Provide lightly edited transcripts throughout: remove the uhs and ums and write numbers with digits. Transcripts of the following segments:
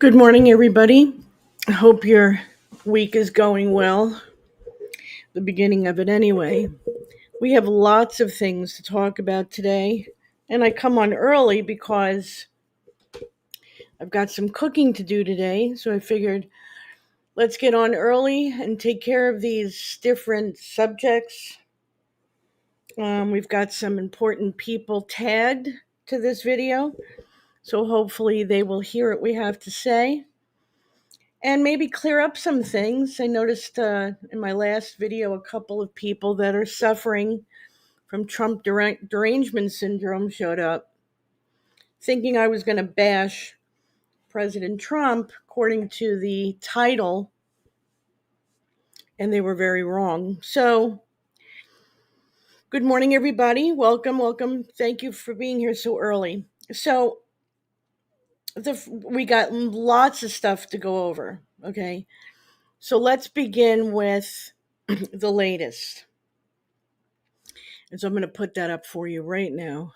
Good morning, everybody. I hope your week is going well, the beginning of it anyway. We have lots of things to talk about today, and I come on early because I've got some cooking to do today, so I figured let's get on early and take care of these different subjects. We've got some important people tagged to this video, so hopefully they will hear what we have to say. And maybe clear up some things. I noticed in my last video a couple of people that are suffering from Trump derangement syndrome showed up, thinking I was going to bash President Trump according to the title, and they were very wrong. So, good morning, everybody. Welcome, welcome. Thank you for being here so early. So, we got lots of stuff to go over, okay? So, let's begin with the latest. And so I'm going to put that up for you right now.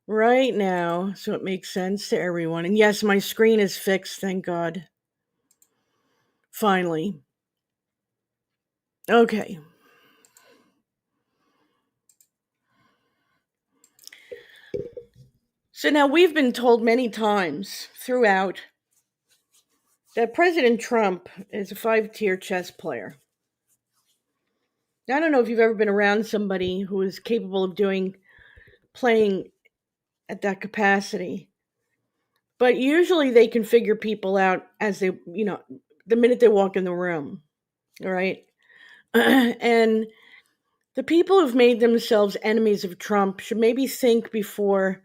Right now, so it makes sense to everyone. And yes, my screen is fixed, thank God. Finally. Okay. So now we've been told many times throughout that President Trump is a 5-tier chess player. Now, I don't know if you've ever been around somebody who is capable of playing at that capacity, but usually they can figure people out as they, the minute they walk in the room, all right? And the people who've made themselves enemies of Trump should maybe think before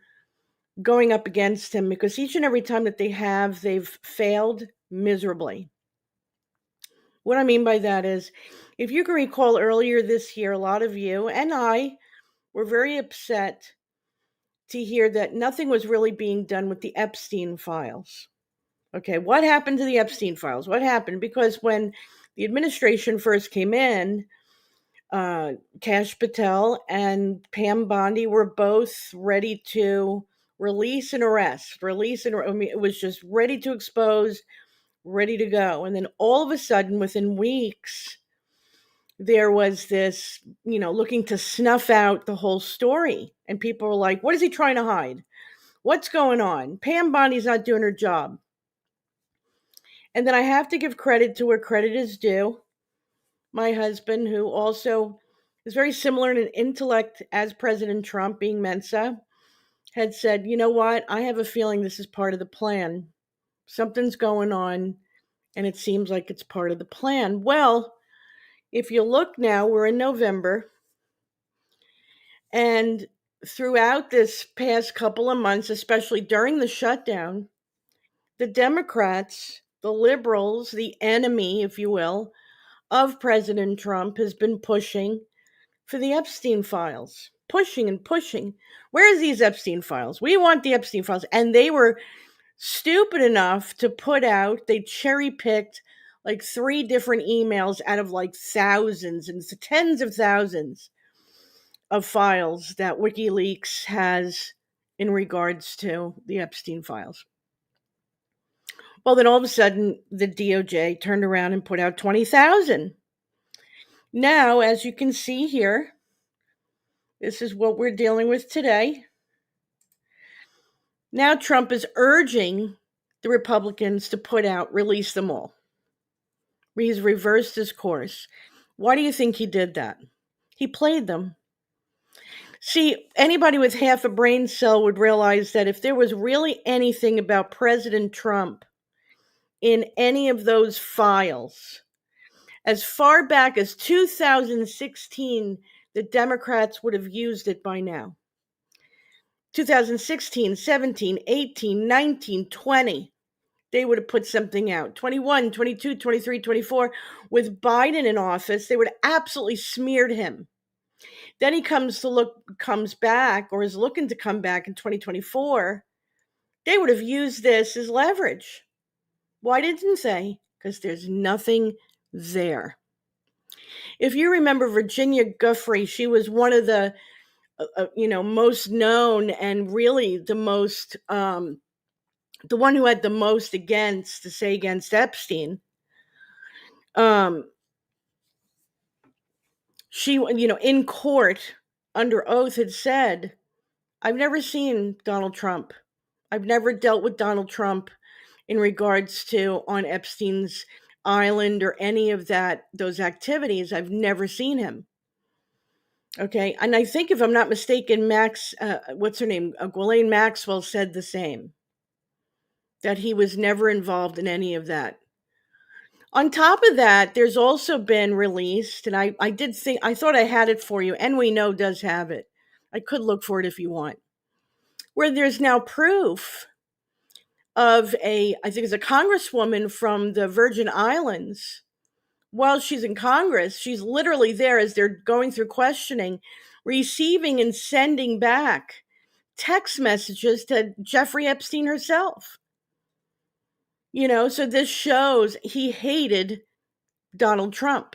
going up against him, because each and every time that they've failed miserably. What I mean by that is, if you can recall earlier this year, a lot of you and I were very upset to hear that nothing was really being done with the Epstein files. Okay, what happened to the Epstein files? What happened? Because when the administration first came in, Kash Patel and Pam Bondi were both ready to release and arrest. It was just ready to expose, ready to go. And then all of a sudden, within weeks, there was this, looking to snuff out the whole story. And people were like, what is he trying to hide? What's going on? Pam Bondi's not doing her job. And then I have to give credit to where credit is due. My husband, who also is very similar in intellect as President Trump, being Mensa, had said, you know what? I have a feeling this is part of the plan. Something's going on, and it seems like it's part of the plan. Well, if you look now, we're in November, and throughout this past couple of months, especially during the shutdown, the Democrats, the liberals, the enemy, if you will, of President Trump has been pushing for the Epstein files. Pushing and pushing. Where's these Epstein files? We want the Epstein files. And they were stupid enough to they cherry picked like 3 different emails out of like thousands and tens of thousands of files that WikiLeaks has in regards to the Epstein files. Well, then all of a sudden, the DOJ turned around and put out 20,000. Now, as you can see here, this is what we're dealing with today. Now Trump is urging the Republicans to release them all. He's reversed his course. Why do you think he did that? He played them. See, anybody with half a brain cell would realize that if there was really anything about President Trump in any of those files, as far back as 2016, the Democrats would have used it by now. 2016, 17, 18, 19, 20, they would have put something out. 21, 22, 23, 24, with Biden in office, they would have absolutely smeared him. Then he comes back, or is looking to come back in 2024. They would have used this as leverage. Why didn't they? Because there's nothing there. If you remember Virginia Giuffre, she was one of the most known and really the most the one who had the most against to say against Epstein, um, she, in court under oath had said, I've never seen Donald Trump. I've never dealt with Donald Trump in regards to on Epstein's island or any of those activities. I've never seen him. Okay. And I think, if I'm not mistaken, what's her name? Ghislaine Maxwell said the same, that he was never involved in any of that. On top of that, there's also been released, and I thought I had it for you, and we know does have it. I could look for it if you want, where there's now proof of I think it's a congresswoman from the Virgin Islands. While she's in Congress, she's literally there as they're going through questioning, receiving and sending back text messages to Jeffrey Epstein herself. So this shows he hated Donald Trump.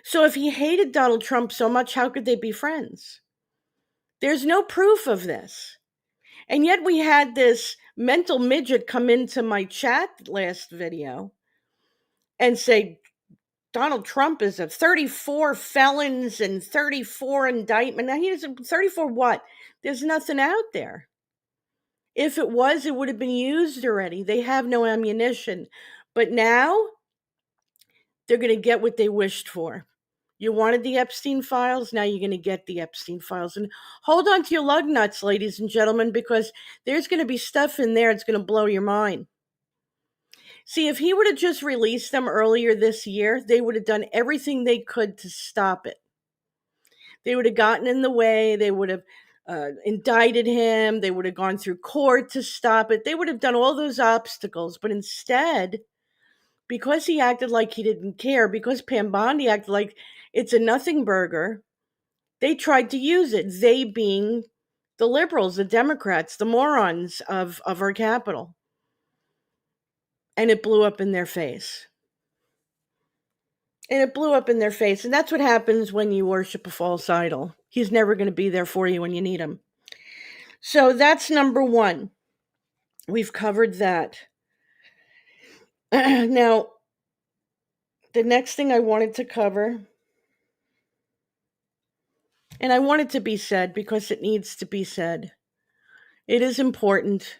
So if he hated Donald Trump so much, how could they be friends? There's no proof of this. And yet we had this mental midget come into my chat last video and say, Donald Trump is a 34 felons and 34 indictment. Now, he is 34 what? There's nothing out there. If it was, it would have been used already. They have no ammunition. But now they're going to get what they wished for. You wanted the Epstein files, now you're going to get the Epstein files. And hold on to your lug nuts, ladies and gentlemen, because there's going to be stuff in there that's going to blow your mind. See, if he would have just released them earlier this year, they would have done everything they could to stop it. They would have gotten in the way. They would have indicted him. They would have gone through court to stop it. They would have done all those obstacles. But instead, because he acted like he didn't care, because Pam Bondi acted like it's a nothing burger, they tried to use it. They being the liberals, the Democrats, the morons of our capital. And it blew up in their face. And that's what happens when you worship a false idol. He's never going to be there for you when you need him. So that's number one. We've covered that. Now, the next thing I wanted to cover, and I want it to be said because it needs to be said. It is important.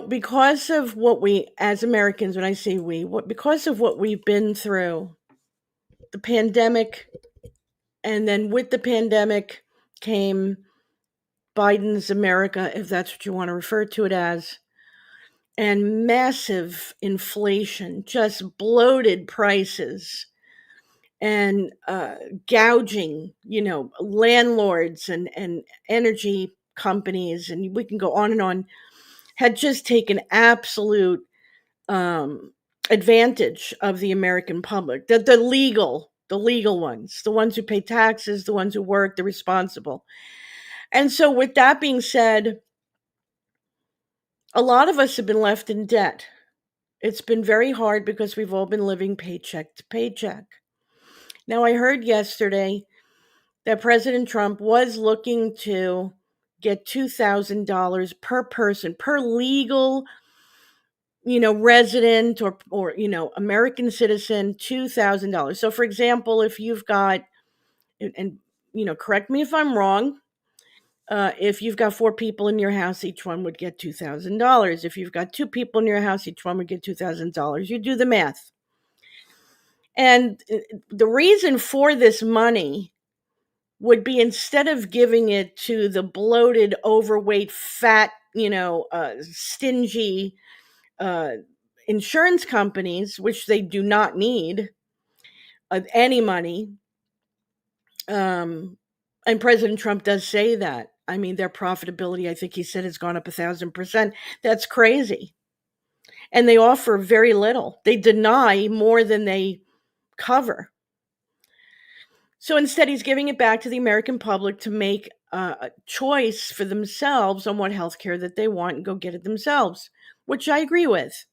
Because of what we, as Americans, when I say because of what we've been through, the pandemic, and then with the pandemic came Biden's America, if that's what you want to refer to it as, and massive inflation, just bloated prices, and gouging, landlords and energy companies, and we can go on and on, had just taken absolute advantage of the American public, the legal ones, the ones who pay taxes, the ones who work, the responsible. And so with that being said, a lot of us have been left in debt. It's been very hard because we've all been living paycheck to paycheck. Now, I heard yesterday that President Trump was looking to get $2,000 per person, per legal, resident or American citizen, $2,000. So, for example, if you've got, and correct me if I'm wrong, if you've got 4 people in your house, each one would get $2,000. If you've got 2 people in your house, each one would get $2,000. You do the math. And the reason for this money would be, instead of giving it to the bloated, overweight, fat, stingy insurance companies, which they do not need any money. And President Trump does say that. I mean, their profitability, I think he said, has gone up 1,000%. That's crazy. And they offer very little. They deny more than they cover. So instead, he's giving it back to the American public to make a choice for themselves on what healthcare that they want and go get it themselves, which I agree with.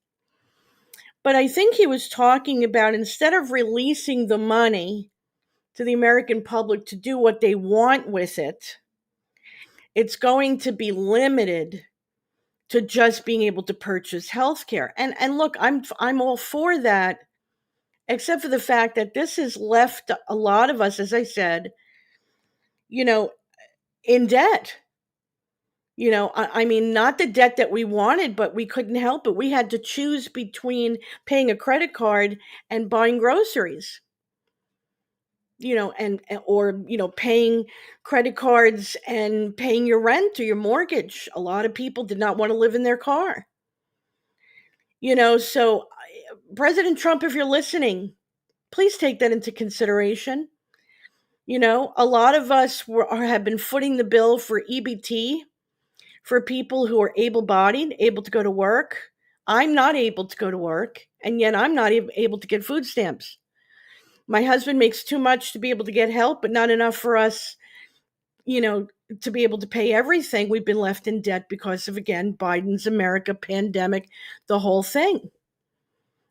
But I think he was talking about, instead of releasing the money to the American public to do what they want with it, it's going to be limited to just being able to purchase healthcare. And look, I'm all for that, except for the fact that this has left a lot of us, as I said, you know, in debt. I mean, not the debt that we wanted, but we couldn't help it. We had to choose between paying a credit card and buying groceries, or, paying credit cards and paying your rent or your mortgage. A lot of people did not want to live in their car. So President Trump, if you're listening, please take that into consideration. A lot of us have been footing the bill for EBT for people who are able-bodied, able to go to work. I'm not able to go to work, and yet I'm not even able to get food stamps. My husband makes too much to be able to get help, but not enough for us, to be able to pay everything. We've been left in debt because of, again, Biden's America, pandemic, the whole thing.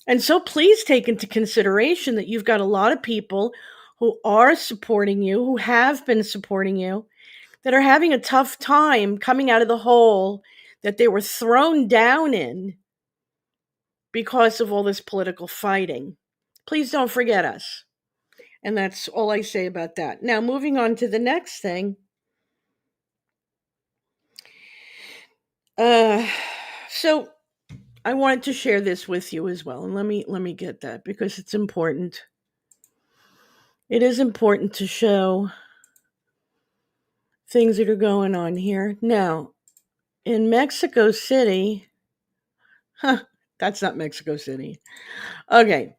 And so please take into consideration that you've got a lot of people who are supporting you, who have been supporting you, that are having a tough time coming out of the hole that they were thrown down in because of all this political fighting. Please don't forget us. And that's all I say about that. Now, moving on to the next thing. So I wanted to share this with you as well. And let me get that because it's important. It is important to show things that are going on here. Now, in Mexico City, that's not Mexico City. Okay.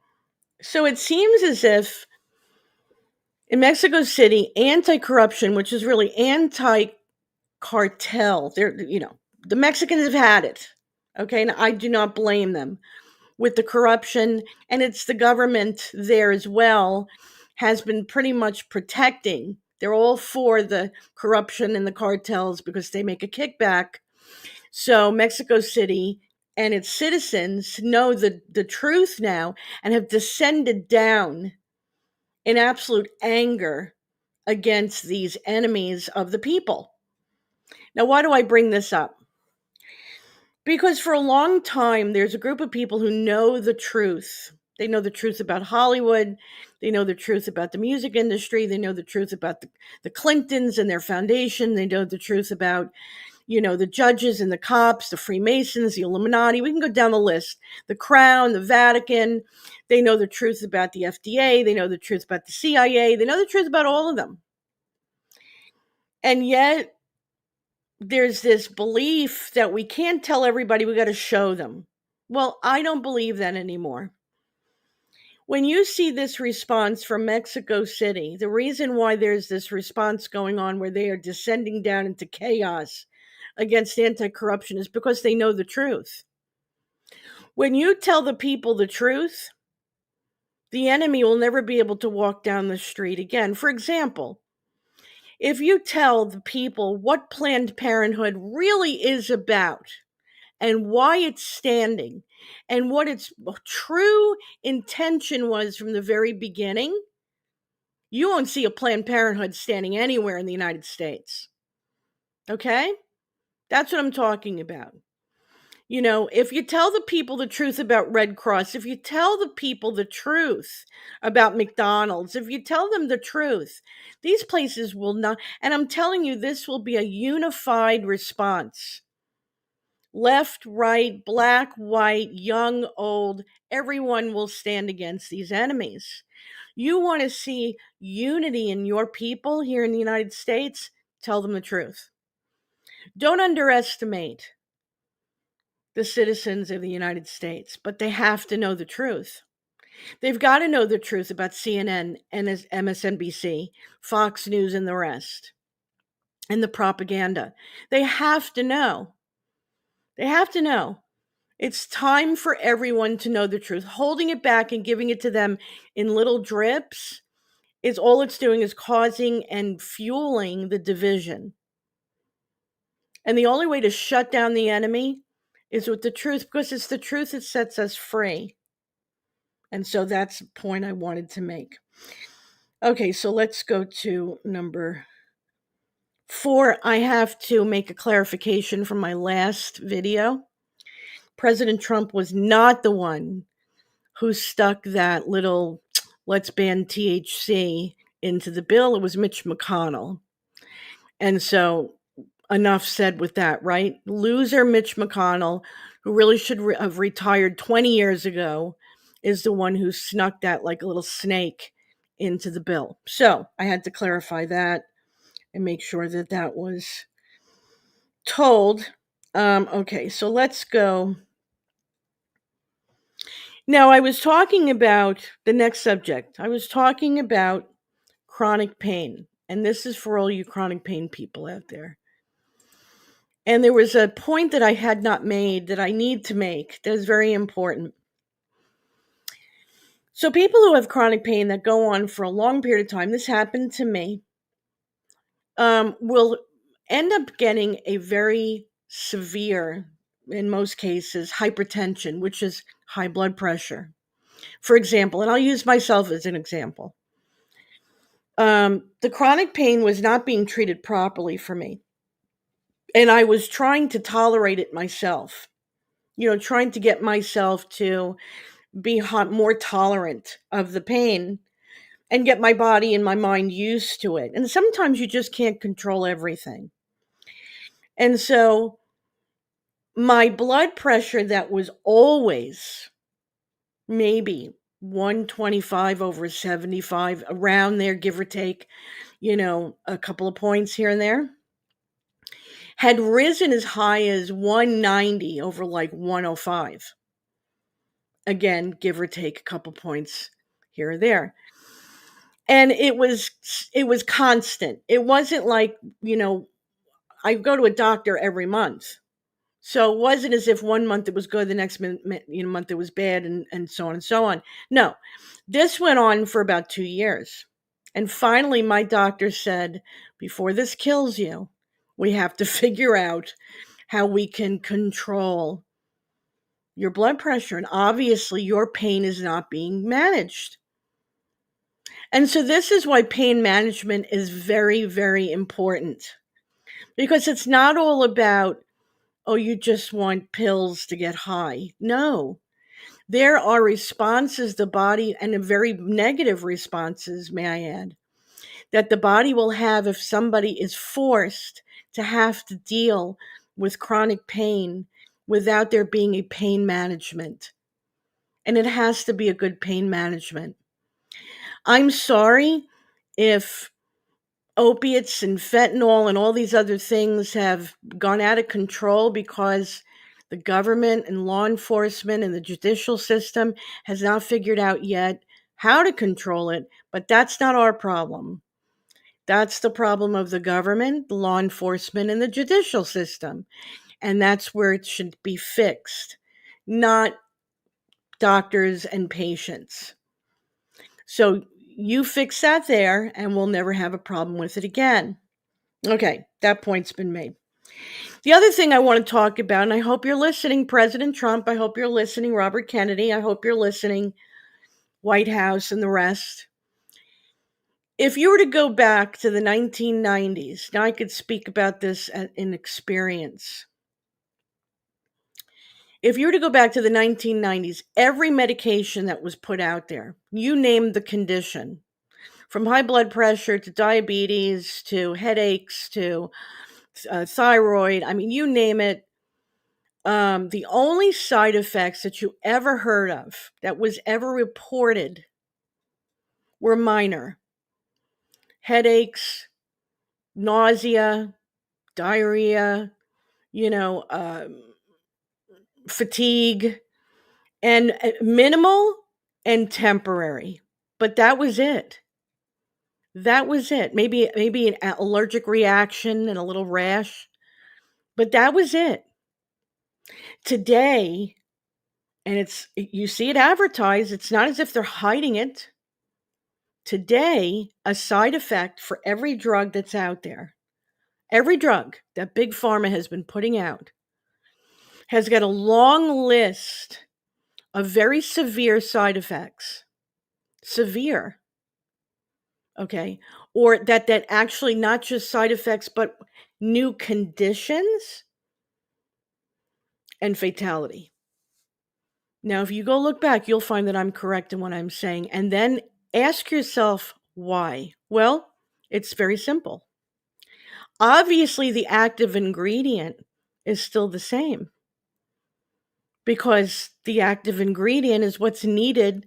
So it seems as if in Mexico City, anti-corruption, which is really anti-cartel, the Mexicans have had it. Okay. And I do not blame them with the corruption. And it's the government there as well has been pretty much protecting. They're all for the corruption and the cartels because they make a kickback. So Mexico City and its citizens know the truth now and have descended down in absolute anger against these enemies of the people. Now, why do I bring this up? Because for a long time, there's a group of people who know the truth. They know the truth about Hollywood. They know the truth about the music industry. They know the truth about the Clintons and their foundation. They know the truth about, the judges and the cops, the Freemasons, the Illuminati. We can go down the list. The Crown, the Vatican. They know the truth about the FDA. They know the truth about the CIA. They know the truth about all of them. And yet, there's this belief that we can't tell everybody, we got to show them. Well, I don't believe that anymore. When you see this response from Mexico City, the reason why there's this response going on where they are descending down into chaos against anti-corruption is because they know the truth. When you tell the people the truth, the enemy will never be able to walk down the street again. For example, if you tell the people what Planned Parenthood really is about and why it's standing and what its true intention was from the very beginning, you won't see a Planned Parenthood standing anywhere in the United States. Okay? That's what I'm talking about. If you tell the people the truth about Red Cross, if you tell the people the truth about McDonald's, if you tell them the truth, these places will not, and I'm telling you, this will be a unified response. Left, right, black, white, young, old, everyone will stand against these enemies. You want to see unity in your people here in the United States? Tell them the truth. Don't underestimate the citizens of the United States, but they have to know the truth. They've got to know the truth about CNN and MSNBC, Fox News, and the rest, and the propaganda. They have to know. They have to know. It's time for everyone to know the truth. Holding it back and giving it to them in little drips is all it's doing is causing and fueling the division. And the only way to shut down the enemy is with the truth, because it's the truth that sets us free. And so that's the point I wanted to make. Okay, so let's go to number I have to make a clarification from my last video. President Trump was not the one who stuck that little "let's ban THC" into the bill. It was Mitch McConnell. And so enough said with that, right? Loser Mitch McConnell, who really should have retired 20 years ago, is the one who snuck that like a little snake into the bill. So I had to clarify that and make sure that that was told. Okay, so let's go. Now, I was talking about the next subject. I was talking about chronic pain. And this is for all you chronic pain people out there. And there was a point that I had not made that I need to make that is very important. So, people who have chronic pain that go on for a long period of time, this happened to me, will end up getting a very severe, in most cases, hypertension, which is high blood pressure. For example, and I'll use myself as an example. The chronic pain was not being treated properly for me. And I was trying to tolerate it myself, trying to get myself to be more tolerant of the pain and get my body and my mind used to it. And sometimes you just can't control everything. And so my blood pressure that was always maybe 125 over 75, around there, give or take, a couple of points here and there, had risen as high as 190 over like 105. Again, give or take a couple points here or there. And it was constant. It wasn't like, I go to a doctor every month. So it wasn't as if one month it was good, the next month it was bad, and so on and so on. No, this went on for about 2 years. And finally, my doctor said, before this kills you, we have to figure out how we can control your blood pressure. And obviously, your pain is not being managed. And so this is why pain management is very, very important. Because it's not all about, oh, you just want pills to get high. No. There are responses the body, and very negative responses, may I add, that the body will have if somebody is forced to have to deal with chronic pain without there being a pain management. And it has to be a good pain management. I'm sorry if opiates and fentanyl and all these other things have gone out of control because the government and law enforcement and the judicial system has not figured out yet how to control it, but that's not our problem. That's the problem of the government, the law enforcement, and the judicial system. And that's where it should be fixed, not doctors and patients. So you fix that there, and we'll never have a problem with it again. Okay, that point's been made. The other thing I want to talk about, and I hope you're listening, President Trump, I hope you're listening, Robert Kennedy, I hope you're listening, White House and the rest. If you were to go back to the 1990s, now I could speak about this in experience. If you were to go back to the 1990s, every medication that was put out there, you named the condition, from high blood pressure to diabetes to headaches to thyroid, I mean, you name it. The only side effects that you ever heard of that was ever reported were minor. Headaches, nausea, diarrhea, fatigue, and minimal and temporary. But that was it. That was it. Maybe an allergic reaction and a little rash, but that was it. Today, and you see it advertised, it's not as if they're hiding it. Today, a side effect for every drug that's out there, every drug that Big Pharma has been putting out, has got a long list of very severe side effects. Severe. Okay. or that actually not just side effects, but new conditions and fatality. Now, if you go look back, you'll find that I'm correct in what I'm saying. And then ask yourself why. Well, it's very simple. Obviously, the active ingredient is still the same because the active ingredient is what's needed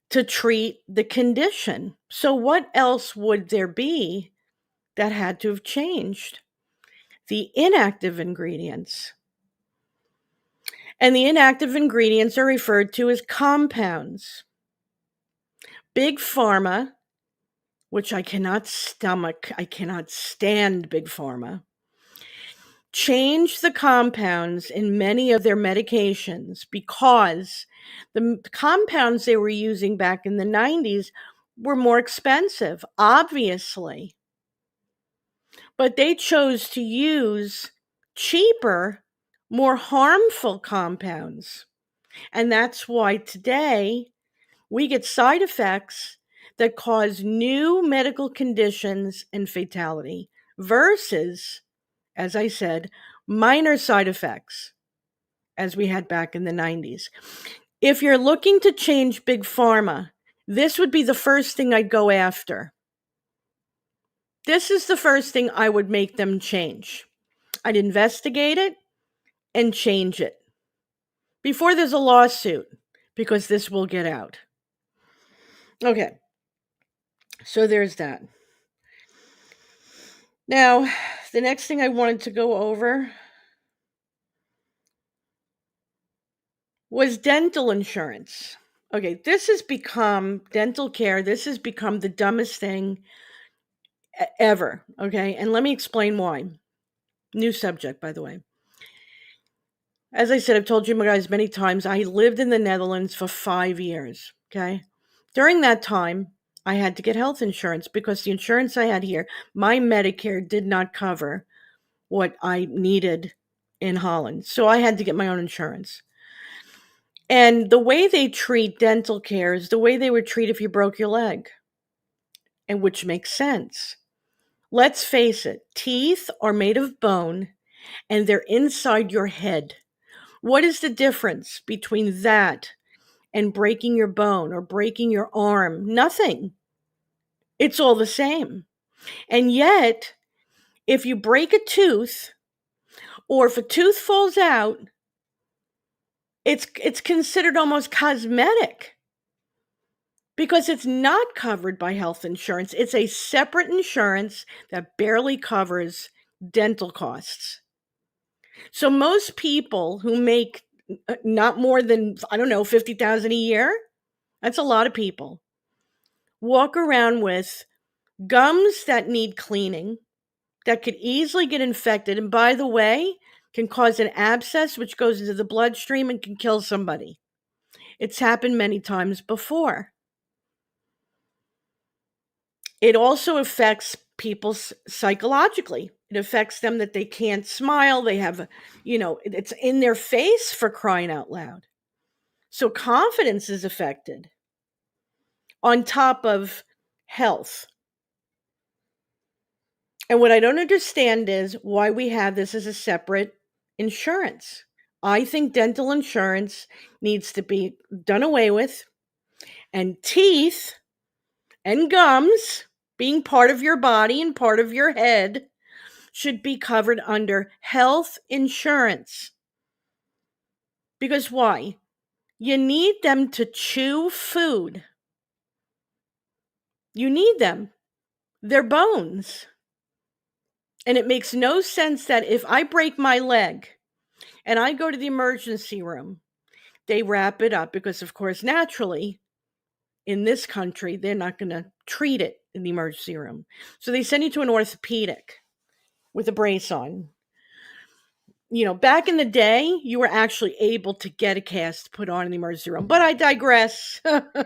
to treat the condition. So, what else would there be that had to have changed? The inactive ingredients. And the inactive ingredients are referred to as compounds. Big Pharma, which I cannot stomach, I cannot stand Big Pharma, changed the compounds in many of their medications because the compounds they were using back in the 90s were more expensive, obviously. But they chose to use cheaper, more harmful compounds. And that's why today we get side effects that cause new medical conditions and fatality versus, as I said, minor side effects as we had back in the 90s. If you're looking to change Big Pharma, this would be the first thing I'd go after. This is the first thing I would make them change. I'd investigate it and change it before there's a lawsuit, because this will get out. Okay, so there's that. Now, the next thing I wanted to go over was dental insurance. Okay, this has become dental care. This has become the dumbest thing ever. Okay, and let me explain why. New subject, by the way. As I said, I've told you guys many times, I lived in the Netherlands for 5 years. Okay, during that time, I had to get health insurance because the insurance I had here, my Medicare did not cover what I needed in Holland. So I had to get my own insurance. And the way they treat dental care is the way they would treat if you broke your leg, and which makes sense. Let's face it, teeth are made of bone and they're inside your head. What is the difference between that and breaking your bone or breaking your arm? Nothing. It's all the same. And yet, if you break a tooth or if a tooth falls out, it's considered almost cosmetic because it's not covered by health insurance. It's a separate insurance that barely covers dental costs. So most people who make not more than, I don't know, 50,000 a year, that's a lot of people, walk around with gums that need cleaning, that could easily get infected, and by the way, can cause an abscess which goes into the bloodstream and can kill somebody. It's happened many times before. It also affects people psychologically. It affects them that they can't smile. They have, it's in their face, for crying out loud. So confidence is affected on top of health. And what I don't understand is why we have this as a separate insurance. I think dental insurance needs to be done away with, and teeth and gums, being part of your body and part of your head, should be covered under health insurance. Because why? You need them to chew food. You need them. They're bones. And it makes no sense that if I break my leg and I go to the emergency room, they wrap it up because, of course, naturally, in this country, they're not going to treat it in the emergency room. So they send you to an orthopedic with a brace on. Back in the day, you were actually able to get a cast put on in the emergency room. But I digress.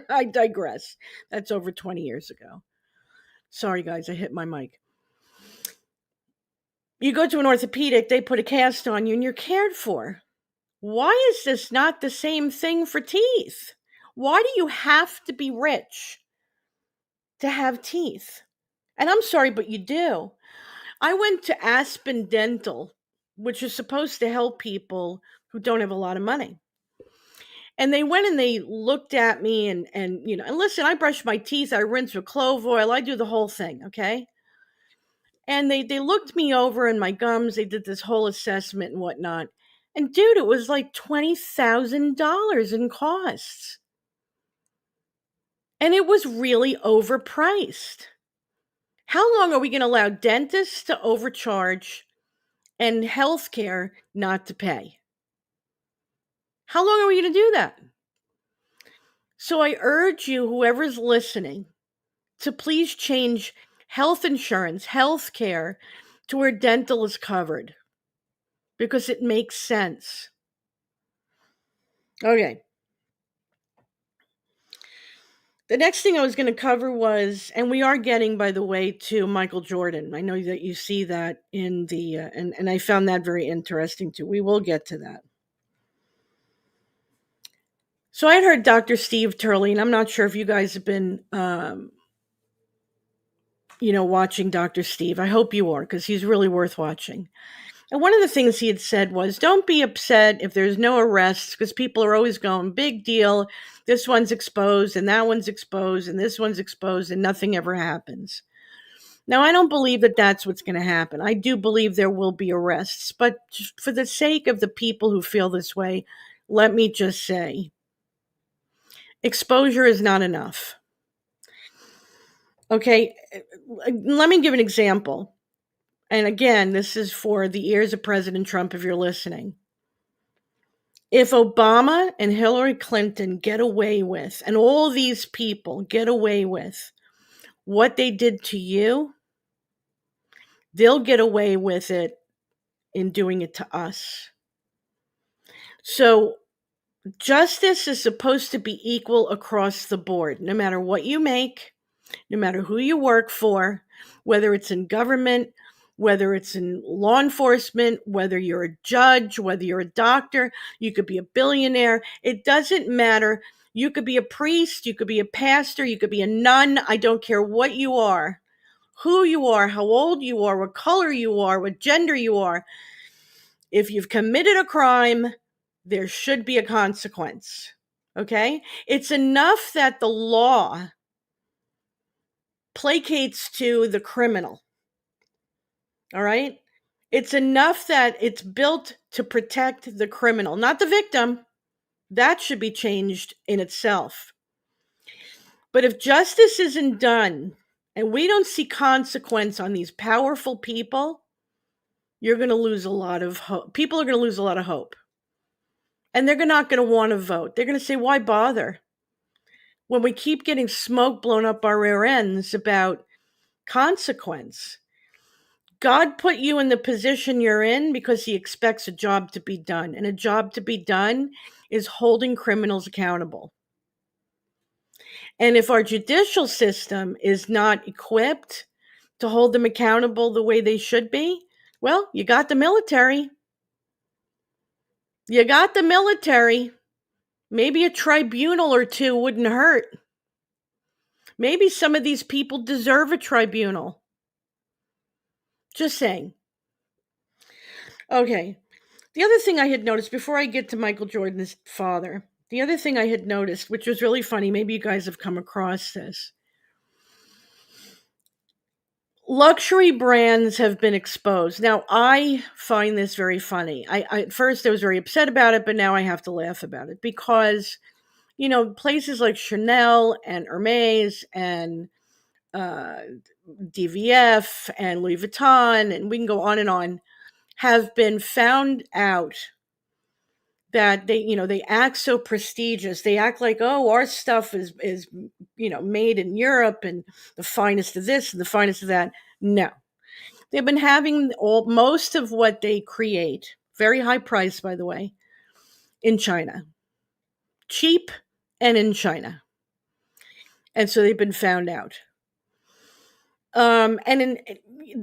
I digress. That's over 20 years ago. Sorry, guys, I hit my mic. You go to an orthopedic, they put a cast on you, and you're cared for. Why is this not the same thing for teeth? Why do you have to be rich to have teeth? And I'm sorry, but you do. I went to Aspen Dental, which is supposed to help people who don't have a lot of money. And they went and they looked at me and listen, I brush my teeth, I rinse with clove oil, I do the whole thing, okay? And they looked me over and my gums, they did this whole assessment and whatnot. And dude, it was like $20,000 in costs. And it was really overpriced. How long are we going to allow dentists to overcharge and healthcare not to pay? How long are we going to do that? So I urge you, whoever's listening, to please change health insurance, health care to where dental is covered because it makes sense. Okay. The next thing I was going to cover was, and we are getting, by the way, to Michael Jordan. I know that you see that in the, and I found that very interesting too. We will get to that. So I had heard Dr. Steve Turley, and I'm not sure if you guys have been, watching Dr. Steve. I hope you are, because he's really worth watching. And one of the things he had said was, don't be upset if there's no arrests, because people are always going, big deal. This one's exposed, and that one's exposed, and this one's exposed, and nothing ever happens. Now, I don't believe that that's what's going to happen. I do believe there will be arrests. But for the sake of the people who feel this way, let me just say, exposure is not enough. Okay, let me give an example. And again, this is for the ears of President Trump if you're listening. If Obama and Hillary Clinton get away with, and all these people get away with what they did to you, they'll get away with it in doing it to us. So justice is supposed to be equal across the board, no matter what you make, no matter who you work for, whether it's in government, whether it's in law enforcement, whether you're a judge, whether you're a doctor, you could be a billionaire. It doesn't matter. You could be a priest, you could be a pastor, you could be a nun. I don't care what you are, who you are, how old you are, what color you are, what gender you are. If you've committed a crime, there should be a consequence. Okay? It's enough that the law placates to the criminal. All right? It's enough that it's built to protect the criminal, not the victim. That should be changed in itself. But if justice isn't done and we don't see consequence on these powerful people, you're going to lose a lot of hope. People are going to lose a lot of hope. And they're not going to want to vote. They're going to say, why bother? When we keep getting smoke blown up our rear ends about consequence. God put you in the position you're in because he expects a job to be done. And a job to be done is holding criminals accountable. And if our judicial system is not equipped to hold them accountable the way they should be, well, you got the military. You got the military. Maybe a tribunal or two wouldn't hurt. Maybe some of these people deserve a tribunal. Just saying. Okay. The other thing I had noticed before I get to Michael Jordan's father, the other thing I had noticed, which was really funny, maybe you guys have come across this. Luxury brands have been exposed. Now, I find this very funny. At first I was very upset about it, but now I have to laugh about it because, places like Chanel and Hermes and DVF and Louis Vuitton, and we can go on, have been found out that they act so prestigious. They act like, oh, our stuff is made in Europe and the finest of this and the finest of that. No. They've been having most of what they create, very high price, by the way, in China. Cheap and in China. And so they've been found out. The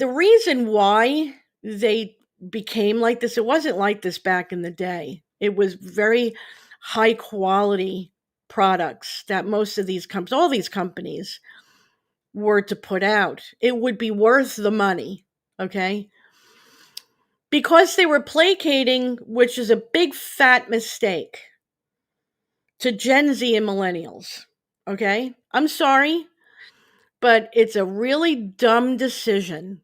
reason why they became like this, it wasn't like this back in the day. It was very high quality products that most of these all these companies were to put out. It would be worth the money, okay? Because they were placating, which is a big fat mistake, to Gen Z and millennials, okay? I'm sorry, but it's a really dumb decision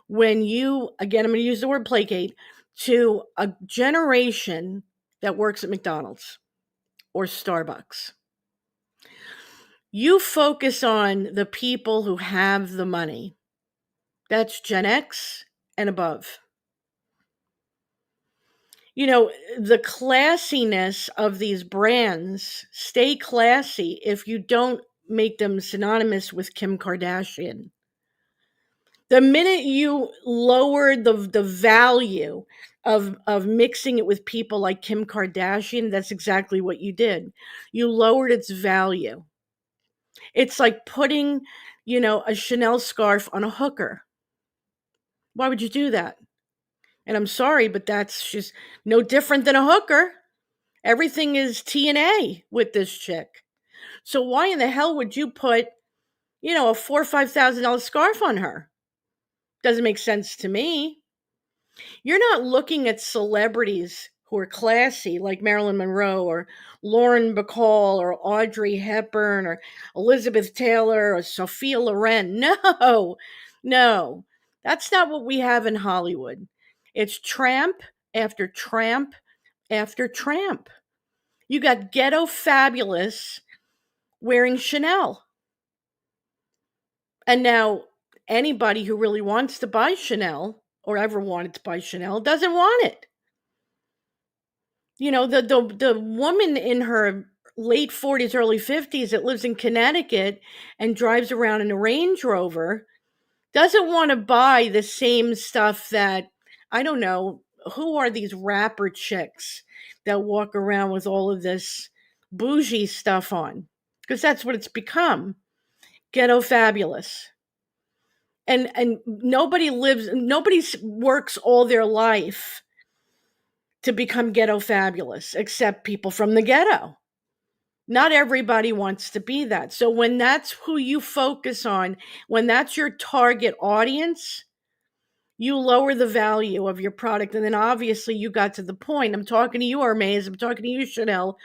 when you, again, I'm going to use the word placate, to a generation that works at McDonald's or Starbucks. You focus on the people who have the money. That's Gen X and above. You know, the classiness of these brands stay classy if you don't make them synonymous with Kim Kardashian. The minute you lower the value of mixing it with people like Kim Kardashian, that's exactly what you did. You lowered its value. It's like putting, a Chanel scarf on a hooker. Why would you do that? And I'm sorry, but that's just no different than a hooker. Everything is T&A with this chick. So why in the hell would you put, a $4,000 or $5,000 scarf on her? Doesn't make sense to me. You're not looking at celebrities who are classy like Marilyn Monroe or Lauren Bacall or Audrey Hepburn or Elizabeth Taylor or Sophia Loren. No, no, that's not what we have in Hollywood. It's tramp after tramp after tramp. You got ghetto fabulous wearing Chanel. And now anybody who really wants to buy Chanel or ever wanted to buy Chanel doesn't want it. The woman in her late 40s, early 50s that lives in Connecticut and drives around in a Range Rover doesn't want to buy the same stuff that, I don't know, who are these rapper chicks that walk around with all of this bougie stuff on? Because that's what it's become. Ghetto fabulous. And nobody works all their life to become ghetto fabulous except people from the ghetto. Not everybody wants to be that. So when that's who you focus on, when that's your target audience, you lower the value of your product. And then obviously you got to the point. I'm talking to you, Hermes. I'm talking to you, Chanel.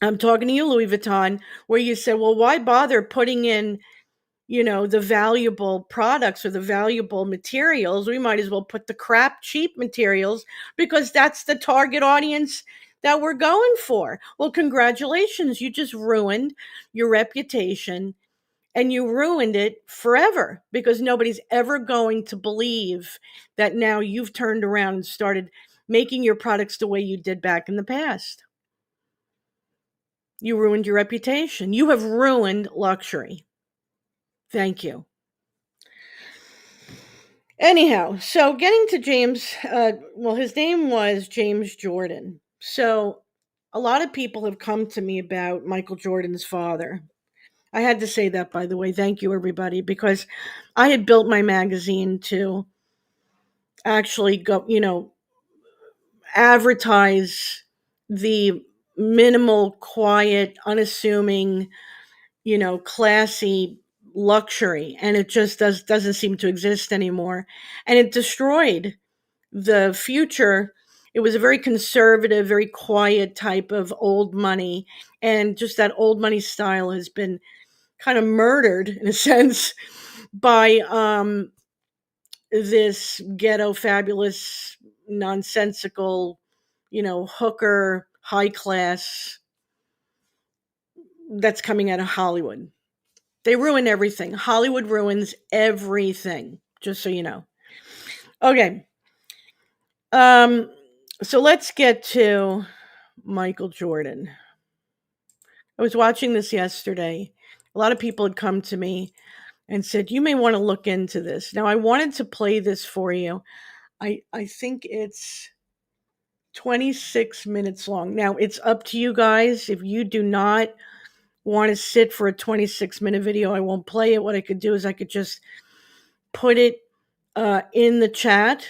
I'm talking to you, Louis Vuitton, where you said, well, why bother putting in, the valuable products or the valuable materials? We might as well put the crap, cheap materials because that's the target audience that we're going for. Well, congratulations. You just ruined your reputation and you ruined it forever because nobody's ever going to believe that now you've turned around and started making your products the way you did back in the past. You ruined your reputation. You have ruined luxury. Thank you. Anyhow, so getting to James, his name was James Jordan. So a lot of people have come to me about Michael Jordan's father. I had to say that, by the way. Thank you, everybody, because I had built my magazine to actually go, advertise the minimal, quiet, unassuming, classy luxury, and it just doesn't seem to exist anymore, and it destroyed the future. It was a very conservative, very quiet type of old money, and just that old money style has been kind of murdered in a sense by this ghetto fabulous nonsensical, hooker high class that's coming out of Hollywood. They ruin everything. Hollywood ruins everything, just so you know. Okay. So let's get to Michael Jordan. I was watching this yesterday. A lot of people had come to me and said, you may want to look into this. Now, I wanted to play this for you. I think it's 26 minutes long. Now, it's up to you guys. If you do not want to sit for a 26-minute video, I won't play it. What I could do is I could just put it in the chat.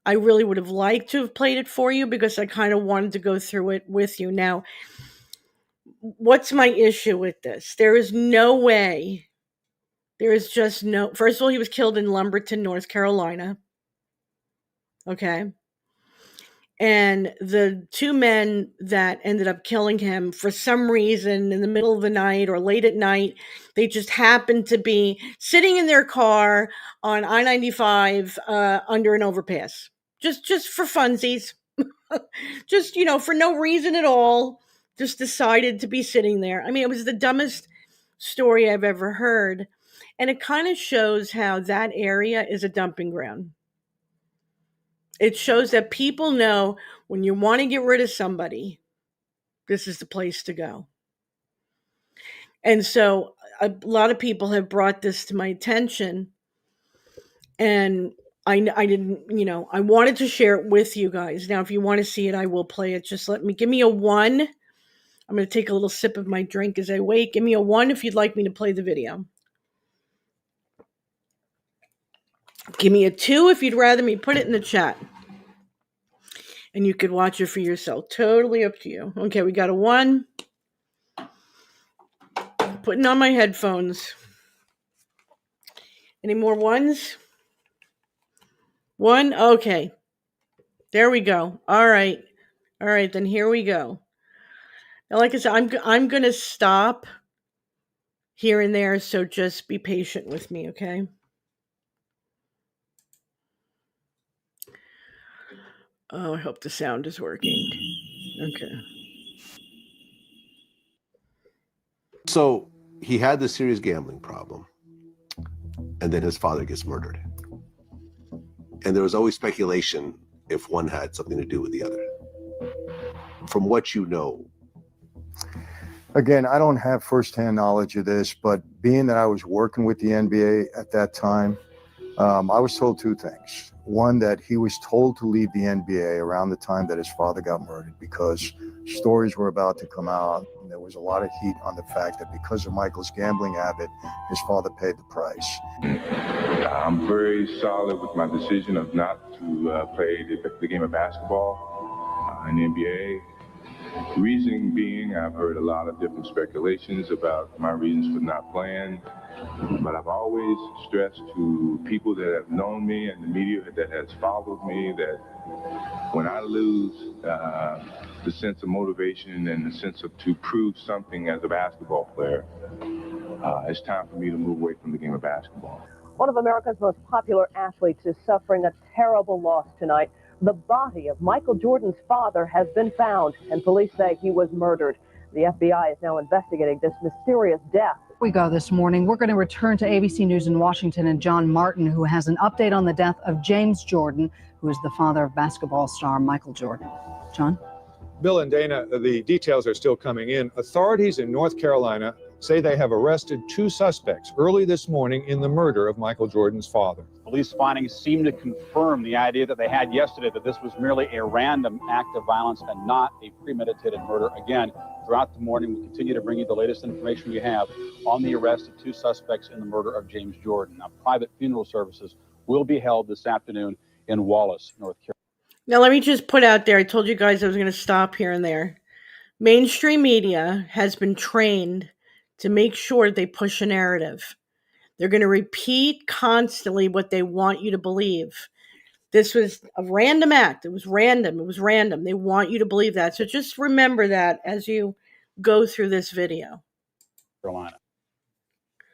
I really would have liked to have played it for you because I kind of wanted to go through it with you. Now, what's my issue with this? There is no way There is just no. First of all, he was killed in Lumberton, North Carolina. Okay. And the two men that ended up killing him, for some reason, in the middle of the night or late at night, they just happened to be sitting in their car on I-95 under an overpass, just for funsies, just for no reason at all. Just decided to be sitting there. I mean, it was the dumbest story I've ever heard, and it kind of shows how that area is a dumping ground. It shows that people know when you want to get rid of somebody, this is the place to go. And so a lot of people have brought this to my attention, and I didn't, I wanted to share it with you guys. Now, if you want to see it, I will play it. Just give me a 1. I'm going to take a little sip of my drink as I wait. Give me a 1 if you'd like me to play the video. Give me a 2 if you'd rather me put it in the chat. And you could watch it for yourself. Totally up to you. Okay, we got a 1. Putting on my headphones. Any more 1s? 1? Okay. There we go. All right, then here we go. Now, like I said, I'm going to stop here and there, so just be patient with me, okay? Oh, I hope the sound is working. Okay. So he had this serious gambling problem, and then his father gets murdered. And there was always speculation if one had something to do with the other. From what you know. Again, I don't have firsthand knowledge of this, but being that I was working with the NBA at that time, I was told 2 things. One, that he was told to leave the NBA around the time that his father got murdered because stories were about to come out. And there was a lot of heat on the fact that because of Michael's gambling habit, his father paid the price. I'm very solid with my decision of not to play the game of basketball in the NBA. Reasoning being, I've heard a lot of different speculations about my reasons for not playing, but I've always stressed to people that have known me and the media that has followed me that when I lose the sense of motivation and the sense of to prove something as a basketball player, it's time for me to move away from the game of basketball. One of America's most popular athletes is suffering a terrible loss tonight. The body of Michael Jordan's father has been found, and police say he was murdered. The FBI is now investigating this mysterious death. We go this morning. We're going to return to ABC News in Washington and John Martin, who has an update on the death of James Jordan, who is the father of basketball star Michael Jordan. John? Bill and Dana, the details are still coming in. Authorities in North Carolina say they have arrested 2 suspects early this morning in the murder of Michael Jordan's father. Police findings seem to confirm the idea that they had yesterday, that this was merely a random act of violence and not a premeditated murder. Again, throughout the morning, we continue to bring you the latest information we have on the arrest of 2 suspects in the murder of James Jordan. Now, private funeral services will be held this afternoon in Wallace, North Carolina. Now, let me just put out there, I told you guys I was going to stop here and there. Mainstream media has been trained to make sure they push a narrative. They're going to repeat constantly what they want you to believe. This was a random act. It was random. They want you to believe that. So just remember that as you go through this video. Carolina.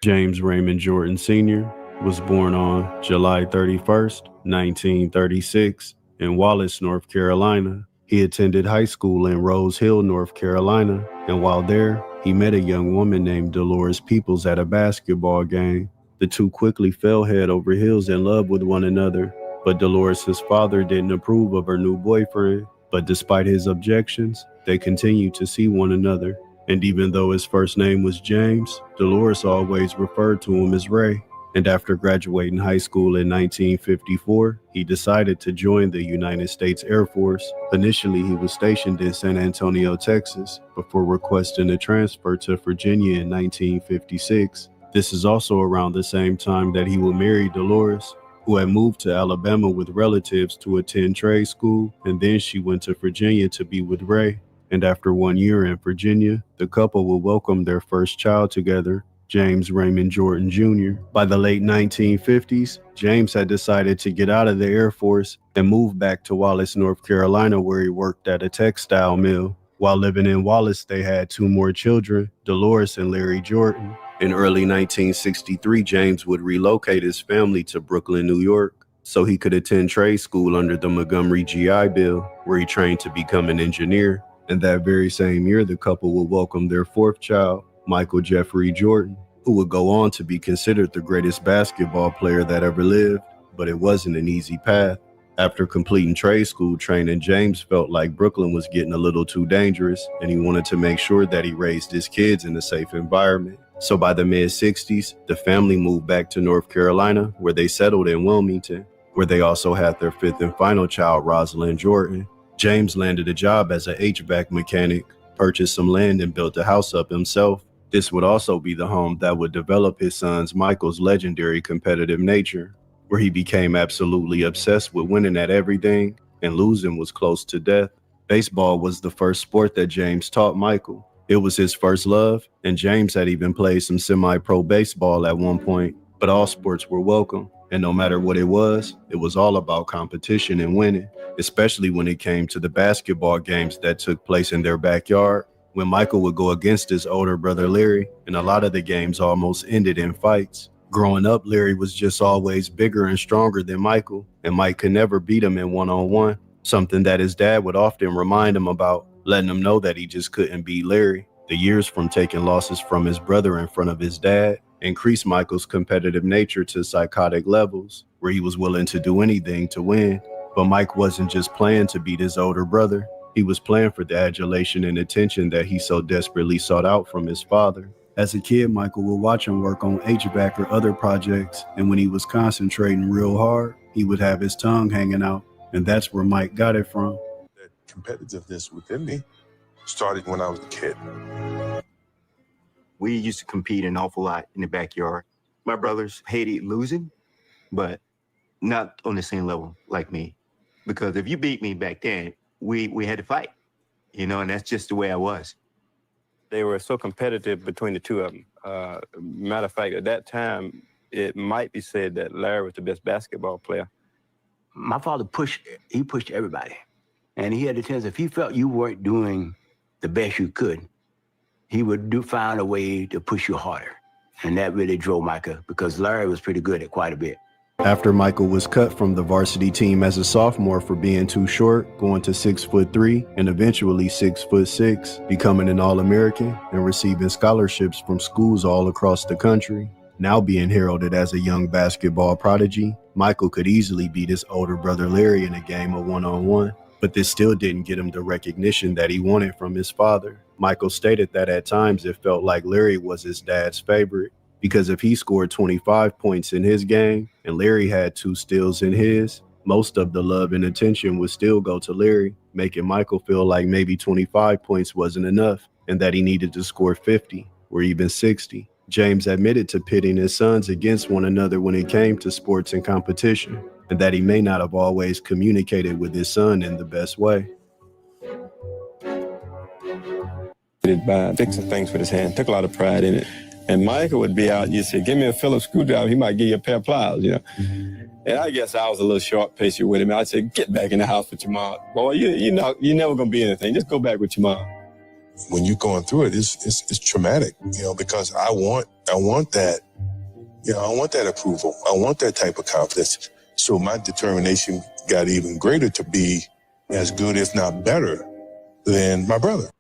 James Raymond Jordan Sr. was born on July 31st, 1936 in Wallace, North Carolina. He attended high school in Rose Hill, North Carolina, and while there, he met a young woman named Dolores Peoples at a basketball game. The two quickly fell head over heels in love with one another, but Dolores' father didn't approve of her new boyfriend. But despite his objections, they continued to see one another. And even though his first name was James, Dolores always referred to him as Ray. And after graduating high school in 1954, he decided to join the United States Air Force. Initially, he was stationed in San Antonio, Texas, before requesting a transfer to Virginia in 1956. This is also around the same time that he would marry Dolores, who had moved to Alabama with relatives to attend trade school, and then she went to Virginia to be with Ray. And after 1 year in Virginia, the couple will welcome their first child together. James Raymond Jordan Jr. By the late 1950s, James had decided to get out of the Air Force and move back to Wallace, North Carolina, where he worked at a textile mill. While living in Wallace, they had two more children, Dolores and Larry Jordan. In early 1963, James would relocate his family to Brooklyn, New York, so he could attend trade school under the Montgomery GI Bill, where he trained to become an engineer. And that very same year, the couple would welcome their fourth child, Michael Jeffrey Jordan, who would go on to be considered the greatest basketball player that ever lived. But it wasn't an easy path. After completing trade school training, James felt like Brooklyn was getting a little too dangerous, and he wanted to make sure that he raised his kids in a safe environment. So by the mid-60s, the family moved back to North Carolina, where they settled in Wilmington, where they also had their fifth and final child, Rosalind Jordan. James landed a job as an HVAC mechanic, purchased some land, and built a house up himself. This would also be the home that would develop his son's Michael's legendary competitive nature, where he became absolutely obsessed with winning at everything, and losing was close to death. Baseball was the first sport that James taught Michael. It was his first love, and James had even played some semi-pro baseball at one point, but all sports were welcome. And no matter what it was all about competition and winning, especially when it came to the basketball games that took place in their backyard, when Michael would go against his older brother Larry, and a lot of the games almost ended in fights. Growing up, Larry was just always bigger and stronger than Michael, and Mike could never beat him in one-on-one, something that his dad would often remind him about, letting him know that he just couldn't beat Larry. The years from taking losses from his brother in front of his dad increased Michael's competitive nature to psychotic levels, where he was willing to do anything to win. But Mike wasn't just playing to beat his older brother. He was playing for the adulation and attention that he so desperately sought out from his father. As a kid, Michael would watch him work on HVAC or other projects, and when he was concentrating real hard, he would have his tongue hanging out, and that's where Mike got it from. That competitiveness within me started when I was a kid. We used to compete an awful lot in the backyard. My brothers hated losing, but not on the same level like me. Because if you beat me back then, we had to fight, and that's just the way I was. They were so competitive between the two of them. Matter of fact, at that time, it might be said that Larry was the best basketball player. My father pushed everybody. And he had a tendency, if he felt you weren't doing the best you could, he would find a way to push you harder. And that really drove Micah, because Larry was pretty good at quite a bit. After Michael was cut from the varsity team as a sophomore for being too short, going to 6'3" and eventually 6'6", becoming an All-American and receiving scholarships from schools all across the country. Now being heralded as a young basketball prodigy, Michael could easily beat his older brother Larry in a game of one-on-one, but this still didn't get him the recognition that he wanted from his father. Michael stated that at times it felt like Larry was his dad's favorite, because if he scored 25 points in his game and Larry had 2 steals in his, most of the love and attention would still go to Larry, making Michael feel like maybe 25 points wasn't enough and that he needed to score 50 or even 60. James admitted to pitting his sons against one another when it came to sports and competition, and that he may not have always communicated with his son in the best way. By fixing things with his hand, took a lot of pride in it. And Michael would be out, you'd say, give me a Phillips screwdriver, he might give you a pair of pliers, And I guess I was a little short-paced with him. I'd say, get back in the house with your mom. Boy, you're never going to be anything. Just go back with your mom. When you're going through it, it's traumatic, because I want that, I want that approval. I want that type of confidence. So my determination got even greater to be as good, if not better, than my brother.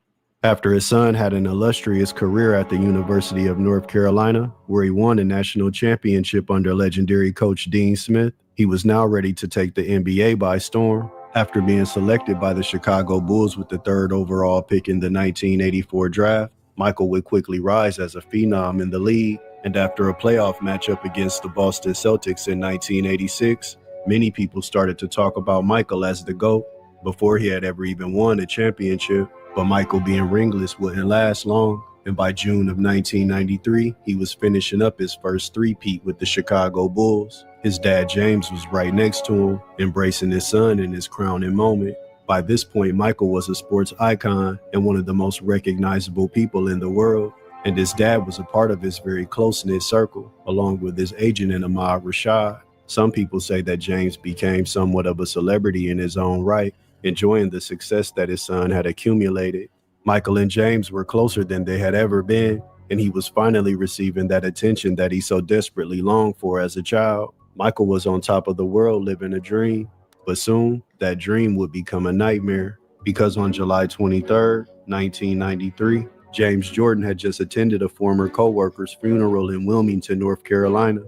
After his son had an illustrious career at the University of North Carolina, where he won a national championship under legendary coach Dean Smith, he was now ready to take the NBA by storm. After being selected by the Chicago Bulls with the 3rd overall pick in the 1984 draft, Michael would quickly rise as a phenom in the league, and after a playoff matchup against the Boston Celtics in 1986, many people started to talk about Michael as the GOAT before he had ever even won a championship. But Michael being ringless wouldn't last long, and by June of 1993, he was finishing up his first three-peat with the Chicago Bulls. His dad, James, was right next to him, embracing his son in his crowning moment. By this point, Michael was a sports icon and one of the most recognizable people in the world. and his dad was a part of his very close-knit circle, along with his agent and Ahmad Rashad. Some people say that James became somewhat of a celebrity in his own right, enjoying the success that his son had accumulated. Michael and James were closer than they had ever been, and he was finally receiving that attention that he so desperately longed for as a child. Michael was on top of the world living a dream, but soon that dream would become a nightmare, because on July 23rd, 1993, James Jordan had just attended a former co-worker's funeral in Wilmington, North Carolina.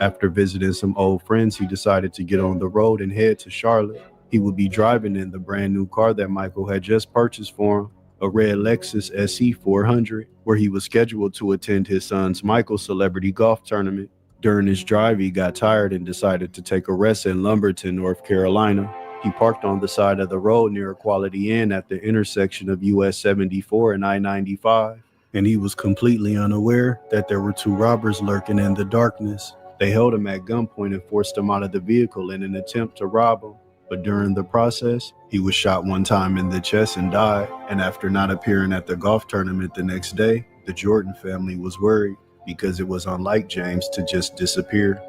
After visiting some old friends, he decided to get on the road and head to Charlotte. He would be driving in the brand new car that Michael had just purchased for him, a red Lexus SE 400, where he was scheduled to attend his son's Michael celebrity golf tournament. During his drive, he got tired and decided to take a rest in Lumberton, North Carolina. He parked on the side of the road near a Quality Inn at the intersection of US 74 and I-95, and he was completely unaware that there were two robbers lurking in the darkness. They held him at gunpoint and forced him out of the vehicle in an attempt to rob him. But during the process, he was shot one time in the chest and died. And after not appearing at the golf tournament the next day, the Jordan family was worried, because it was unlike James to just disappear.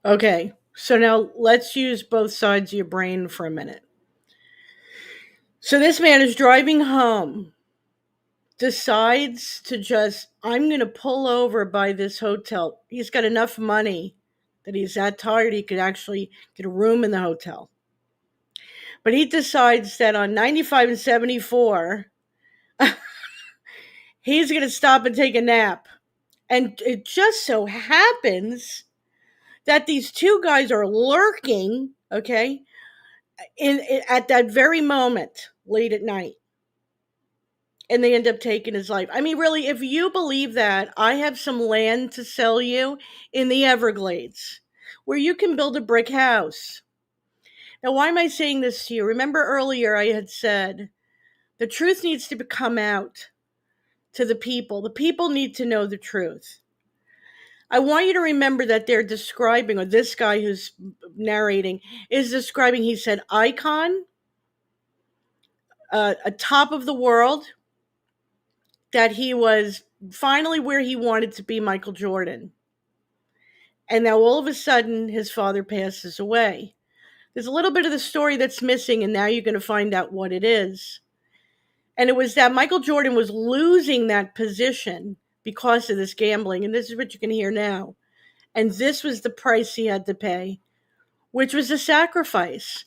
Okay, so now let's use both sides of your brain for a minute. So this man is driving home, decides to just, I'm going to pull over by this hotel. He's got enough money that he's that tired he could actually get a room in the hotel. But he decides that on 95 and 74, he's going to stop and take a nap. And it just so happens that these two guys are lurking, okay, at that very moment, late at night. And they end up taking his life. I mean, really, if you believe that, I have some land to sell you in the Everglades where you can build a brick house. Now, why am I saying this to you? Remember earlier I had said the truth needs to come out to the people. The people need to know the truth. I want you to remember that they're describing, or this guy who's narrating is describing, he said, icon, a top of the world, that he was finally where he wanted to be, Michael Jordan. And now all of a sudden, his father passes away. There's a little bit of the story that's missing, and now you're going to find out what it is. And it was that Michael Jordan was losing that position because of this gambling. And this is what you can hear now. And this was the price he had to pay, which was a sacrifice.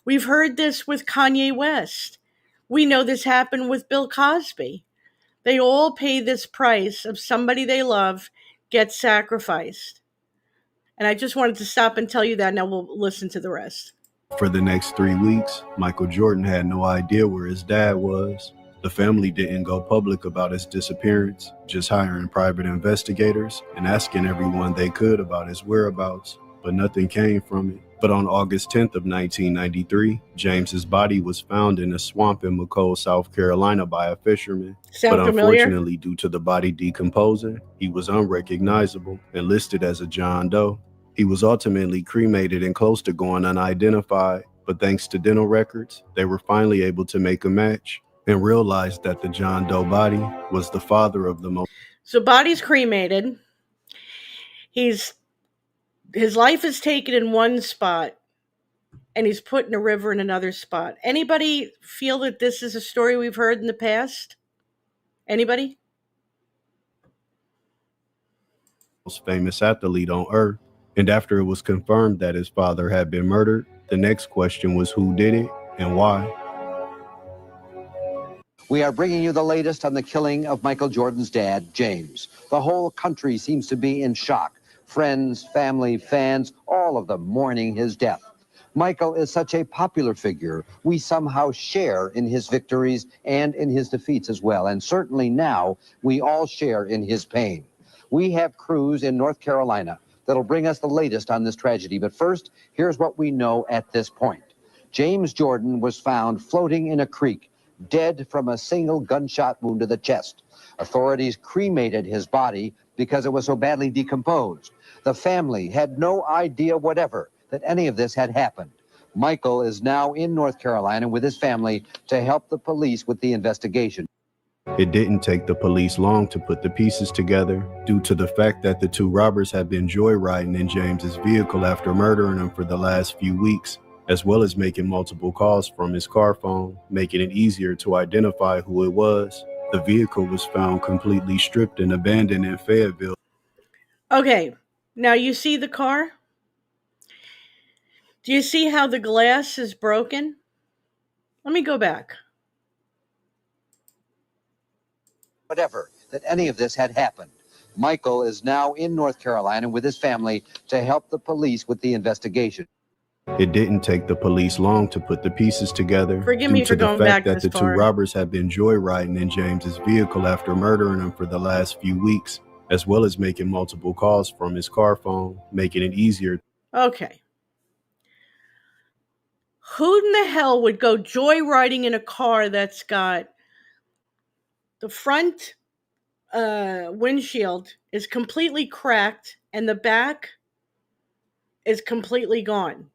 We've heard this with Kanye West. We know this happened with Bill Cosby. They all pay this price of somebody they love gets sacrificed. And I just wanted to stop and tell you that. Now we'll listen to the rest. For the next 3 weeks, Michael Jordan had no idea where his dad was. The family didn't go public about his disappearance, just hiring private investigators and asking everyone they could about his whereabouts, but nothing came from it. But on August 10th of 1993, James's body was found in a swamp in McCall, South Carolina by a fisherman. But unfortunately, due to the body decomposing, he was unrecognizable and listed as a John Doe. He was ultimately cremated and close to going unidentified, but thanks to dental records, they were finally able to make a match and realized that the John Doe body was the father of the most. So body's cremated. His life is taken in one spot, and he's put in a river in another spot. Anybody feel that this is a story we've heard in the past? Anybody? Most famous athlete on earth. And after it was confirmed that his father had been murdered, the next question was who did it and why? We are bringing you the latest on the killing of Michael Jordan's dad, James. The whole country seems to be in shock. Friends, family, fans, all of them mourning his death. Michael is such a popular figure. We somehow share in his victories and in his defeats as well. And certainly now, we all share in his pain. We have crews in North Carolina that'll bring us the latest on this tragedy. But first, here's what we know at this point. James Jordan was found floating in a creek, dead from a single gunshot wound to the chest. Authorities cremated his body because it was so badly decomposed. The family had no idea whatever that any of this had happened. Michael is now in North Carolina with his family to help the police with the investigation. It didn't take the police long to put the pieces together due to the fact that the two robbers had been joyriding in James's vehicle after murdering him for the last few weeks, as well as making multiple calls from his car phone, making it easier to identify who it was. The vehicle was found completely stripped and abandoned in Fayetteville. Okay, now you see the car? Do you see how the glass is broken? Let me go back. Whatever, that any of this had happened. Michael is now in North Carolina with his family to help the police with the investigation. It didn't take the police long to put the pieces together Forgive me due for to the going back fact that this the two far. robbers had been joyriding in James's vehicle after murdering him for the last few weeks, as well as making multiple calls from his car phone, making it easier. Okay. Who in the hell would go joyriding in a car that's got the front windshield is completely cracked and the back is completely gone?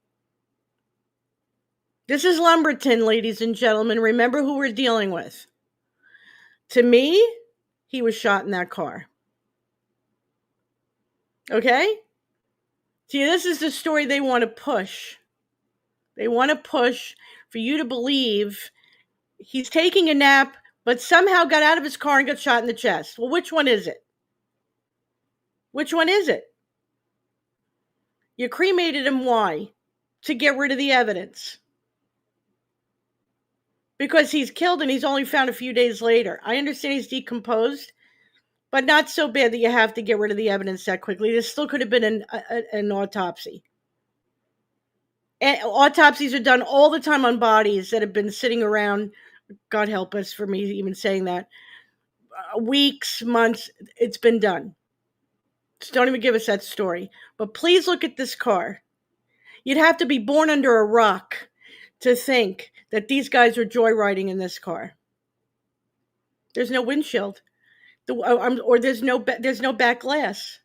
This is Lumberton, ladies and gentlemen. Remember who we're dealing with. To me, he was shot in that car. Okay? See, this is the story they want to push. They want to push for you to believe he's taking a nap, but somehow got out of his car and got shot in the chest. Well, which one is it? Which one is it? You cremated him, why? To get rid of the evidence. Because he's killed and he's only found a few days later. I understand he's decomposed, but not so bad that you have to get rid of the evidence that quickly. There still could have been an autopsy. And autopsies are done all the time on bodies that have been sitting around, God help us for me even saying that, weeks, months. It's been done. So don't even give us that story. But please look at this car. You'd have to be born under a rock to think that these guys are joyriding in this car. There's no windshield, or there's no back glass,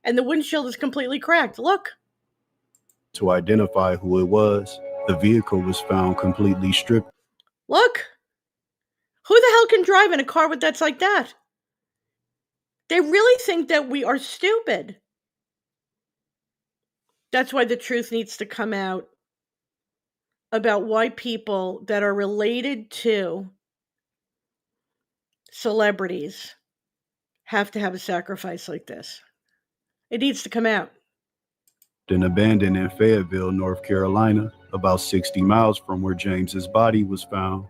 and the windshield is completely cracked. Look. To identify who it was, the vehicle was found completely stripped. Look. Who the hell can drive in a car that's like that? They really think that we are stupid. That's why the truth needs to come out about why people that are related to celebrities have to have a sacrifice like this. It needs to come out. And abandoned in Fayetteville, North Carolina, about 60 miles from where James's body was found.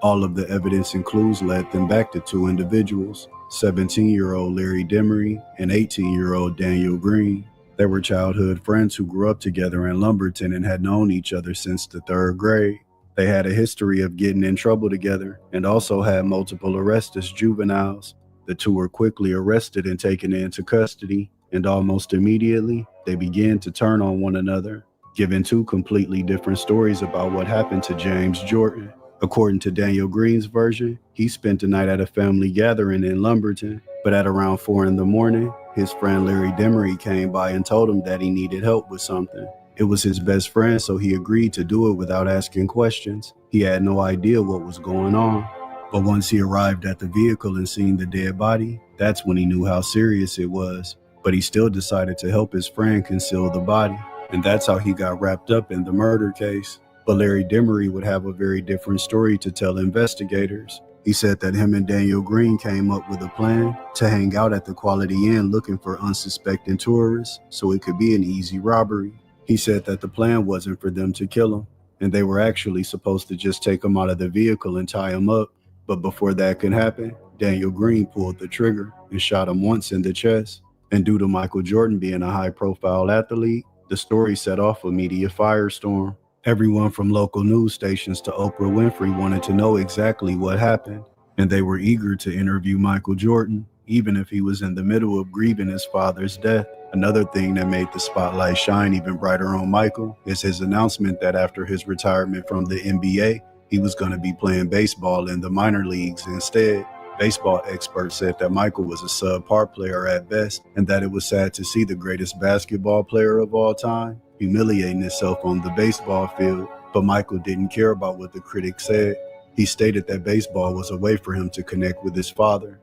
All of the evidence and clues led them back to two individuals, 17-year-old Larry Demery and 18-year-old Daniel Green. They were childhood friends who grew up together in Lumberton and had known each other since the 3rd grade. They had a history of getting in trouble together and also had multiple arrests as juveniles. The two were quickly arrested and taken into custody, and almost immediately, they began to turn on one another, giving two completely different stories about what happened to James Jordan. According to Daniel Green's version, he spent the night at a family gathering in Lumberton, but at around 4 a.m, his friend Larry Demery came by and told him that he needed help with something. It was his best friend, so he agreed to do it without asking questions. He had no idea what was going on. But once he arrived at the vehicle and seen the dead body, that's when he knew how serious it was. But he still decided to help his friend conceal the body, and that's how he got wrapped up in the murder case. But Larry Demery would have a very different story to tell investigators. He said that him and Daniel Green came up with a plan to hang out at the Quality Inn looking for unsuspecting tourists so it could be an easy robbery. He said that the plan wasn't for them to kill him, and they were actually supposed to just take him out of the vehicle and tie him up. But before that could happen, Daniel Green pulled the trigger and shot him once in the chest. And due to Michael Jordan being a high-profile athlete, the story set off a media firestorm. Everyone from local news stations to Oprah Winfrey wanted to know exactly what happened, and they were eager to interview Michael Jordan, even if he was in the middle of grieving his father's death. Another thing that made the spotlight shine even brighter on Michael is his announcement that after his retirement from the NBA, he was going to be playing baseball in the minor leagues instead. Baseball experts said that Michael was a subpar player at best, and that it was sad to see the greatest basketball player of all time humiliating himself on the baseball field. But Michael didn't care about what the critics said. He stated that baseball was a way for him to connect with his father.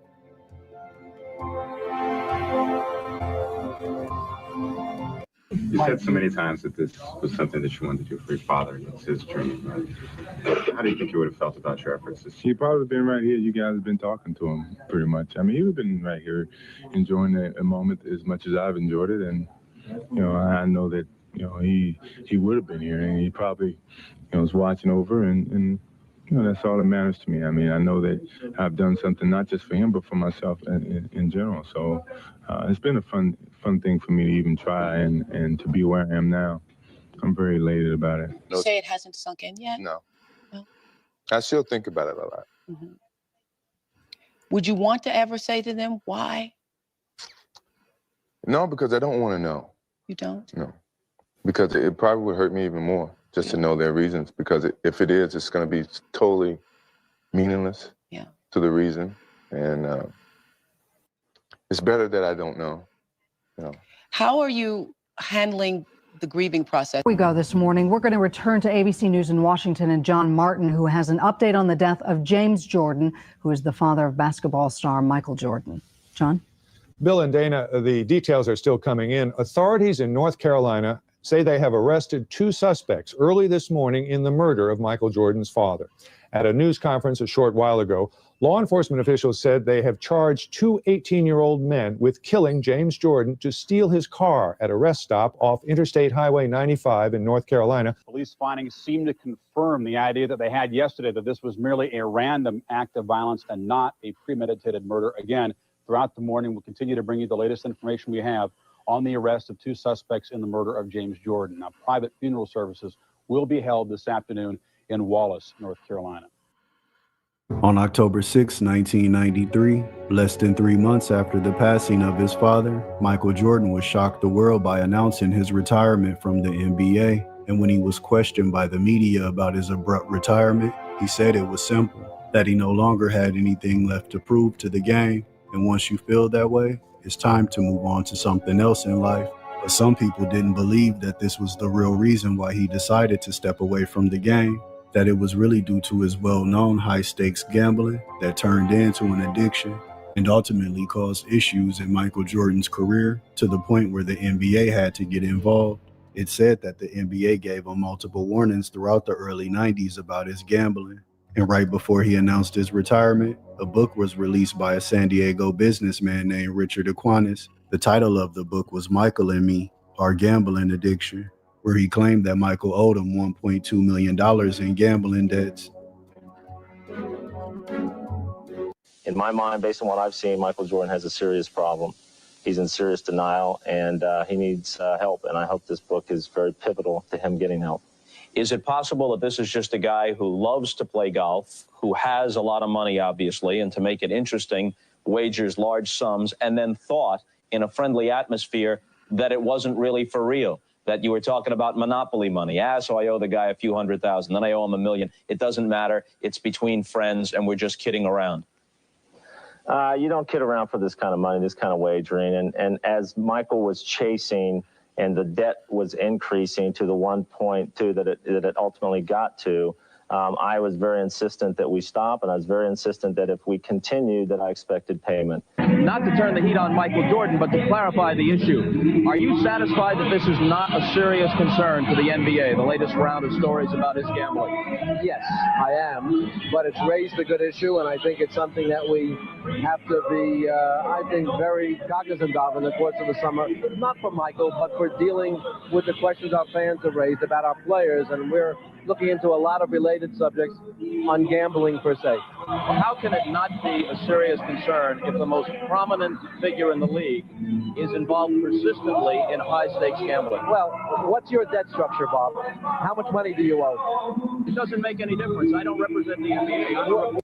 You said so many times that this was something that you wanted to do for your father, and it's his dream. Right? How do you think you would have felt about your efforts? He probably been right here. You guys have been talking to him pretty much. I mean, he would have been right here enjoying the moment as much as I've enjoyed it. And, you know, I know that, you know, he would have been here, and he probably, you know, was watching over, and you know, that's all that matters to me. I mean, I know that I've done something not just for him, but for myself in general. So it's been a fun thing for me to even try and to be where I am now. I'm very elated about it. You say it hasn't sunk in yet? No. No? I still think about it a lot. Mm-hmm. Would you want to ever say to them why? No, because I don't want to know. You don't? No. Because it probably would hurt me even more just to know their reasons. Because if it is, it's going to be totally meaningless to the reason. And it's better that I don't know. You know. How are you handling the grieving process? We go this morning. We're going to return to ABC News in Washington and John Martin, who has an update on the death of James Jordan, who is the father of basketball star Michael Jordan. John? Bill and Dana, the details are still coming in. Authorities in North Carolina say they have arrested 2 suspects early this morning in the murder of Michael Jordan's father. At a news conference a short while ago, law enforcement officials said they have charged 2 18-year-old men with killing James Jordan to steal his car at a rest stop off Interstate Highway 95 in North Carolina. Police findings seem to confirm the idea that they had yesterday that this was merely a random act of violence and not a premeditated murder. Again, throughout the morning, we'll continue to bring you the latest information we have on the arrest of 2 suspects in the murder of James Jordan. Now, private funeral services will be held this afternoon in Wallace, North Carolina. On October 6, 1993, less than 3 months after the passing of his father, Michael Jordan was shocked the world by announcing his retirement from the NBA. And when he was questioned by the media about his abrupt retirement, he said it was simple, that he no longer had anything left to prove to the game. And once you feel that way, it's time to move on to something else in life. But some people didn't believe that this was the real reason why he decided to step away from the game, that it was really due to his well-known high-stakes gambling that turned into an addiction and ultimately caused issues in Michael Jordan's career to the point where the NBA had to get involved. It said that the NBA gave him multiple warnings throughout the early 90s about his gambling. And right before he announced his retirement, a book was released by a San Diego businessman named Richard Aquinas. The title of the book was Michael and Me, Our Gambling Addiction, where he claimed that Michael owed him $1.2 million in gambling debts. In my mind, based on what I've seen, Michael Jordan has a serious problem. He's in serious denial, and he needs help, and I hope this book is very pivotal to him getting help. Is it possible that this is just a guy who loves to play golf, who has a lot of money, obviously, and to make it interesting, wagers large sums, and then thought in a friendly atmosphere that it wasn't really for real, that you were talking about monopoly money? So I owe the guy a few $100,000, then I owe him $1 million. It doesn't matter. It's between friends, and we're just kidding around. You don't kid around for this kind of money, this kind of wagering. And as Michael was chasing and the debt was increasing to the 1.2 that it ultimately got to, I was very insistent that we stop, and I was very insistent that if we continued, that I expected payment. Not to turn the heat on Michael Jordan, but to clarify the issue. Are you satisfied that this is not a serious concern to the NBA, the latest round of stories about his gambling? Yes, I am, but it's raised a good issue, and I think it's something that we have to be, I think, very cognizant of in the course of the summer, not for Michael, but for dealing with the questions our fans have raised about our players, and we're looking into a lot of related subjects on gambling per se. Well, how can it not be a serious concern if the most prominent figure in the league is involved persistently in high-stakes gambling? Well, what's your debt structure, Bob? How much money do you owe? It doesn't make any difference. I don't represent the NBA.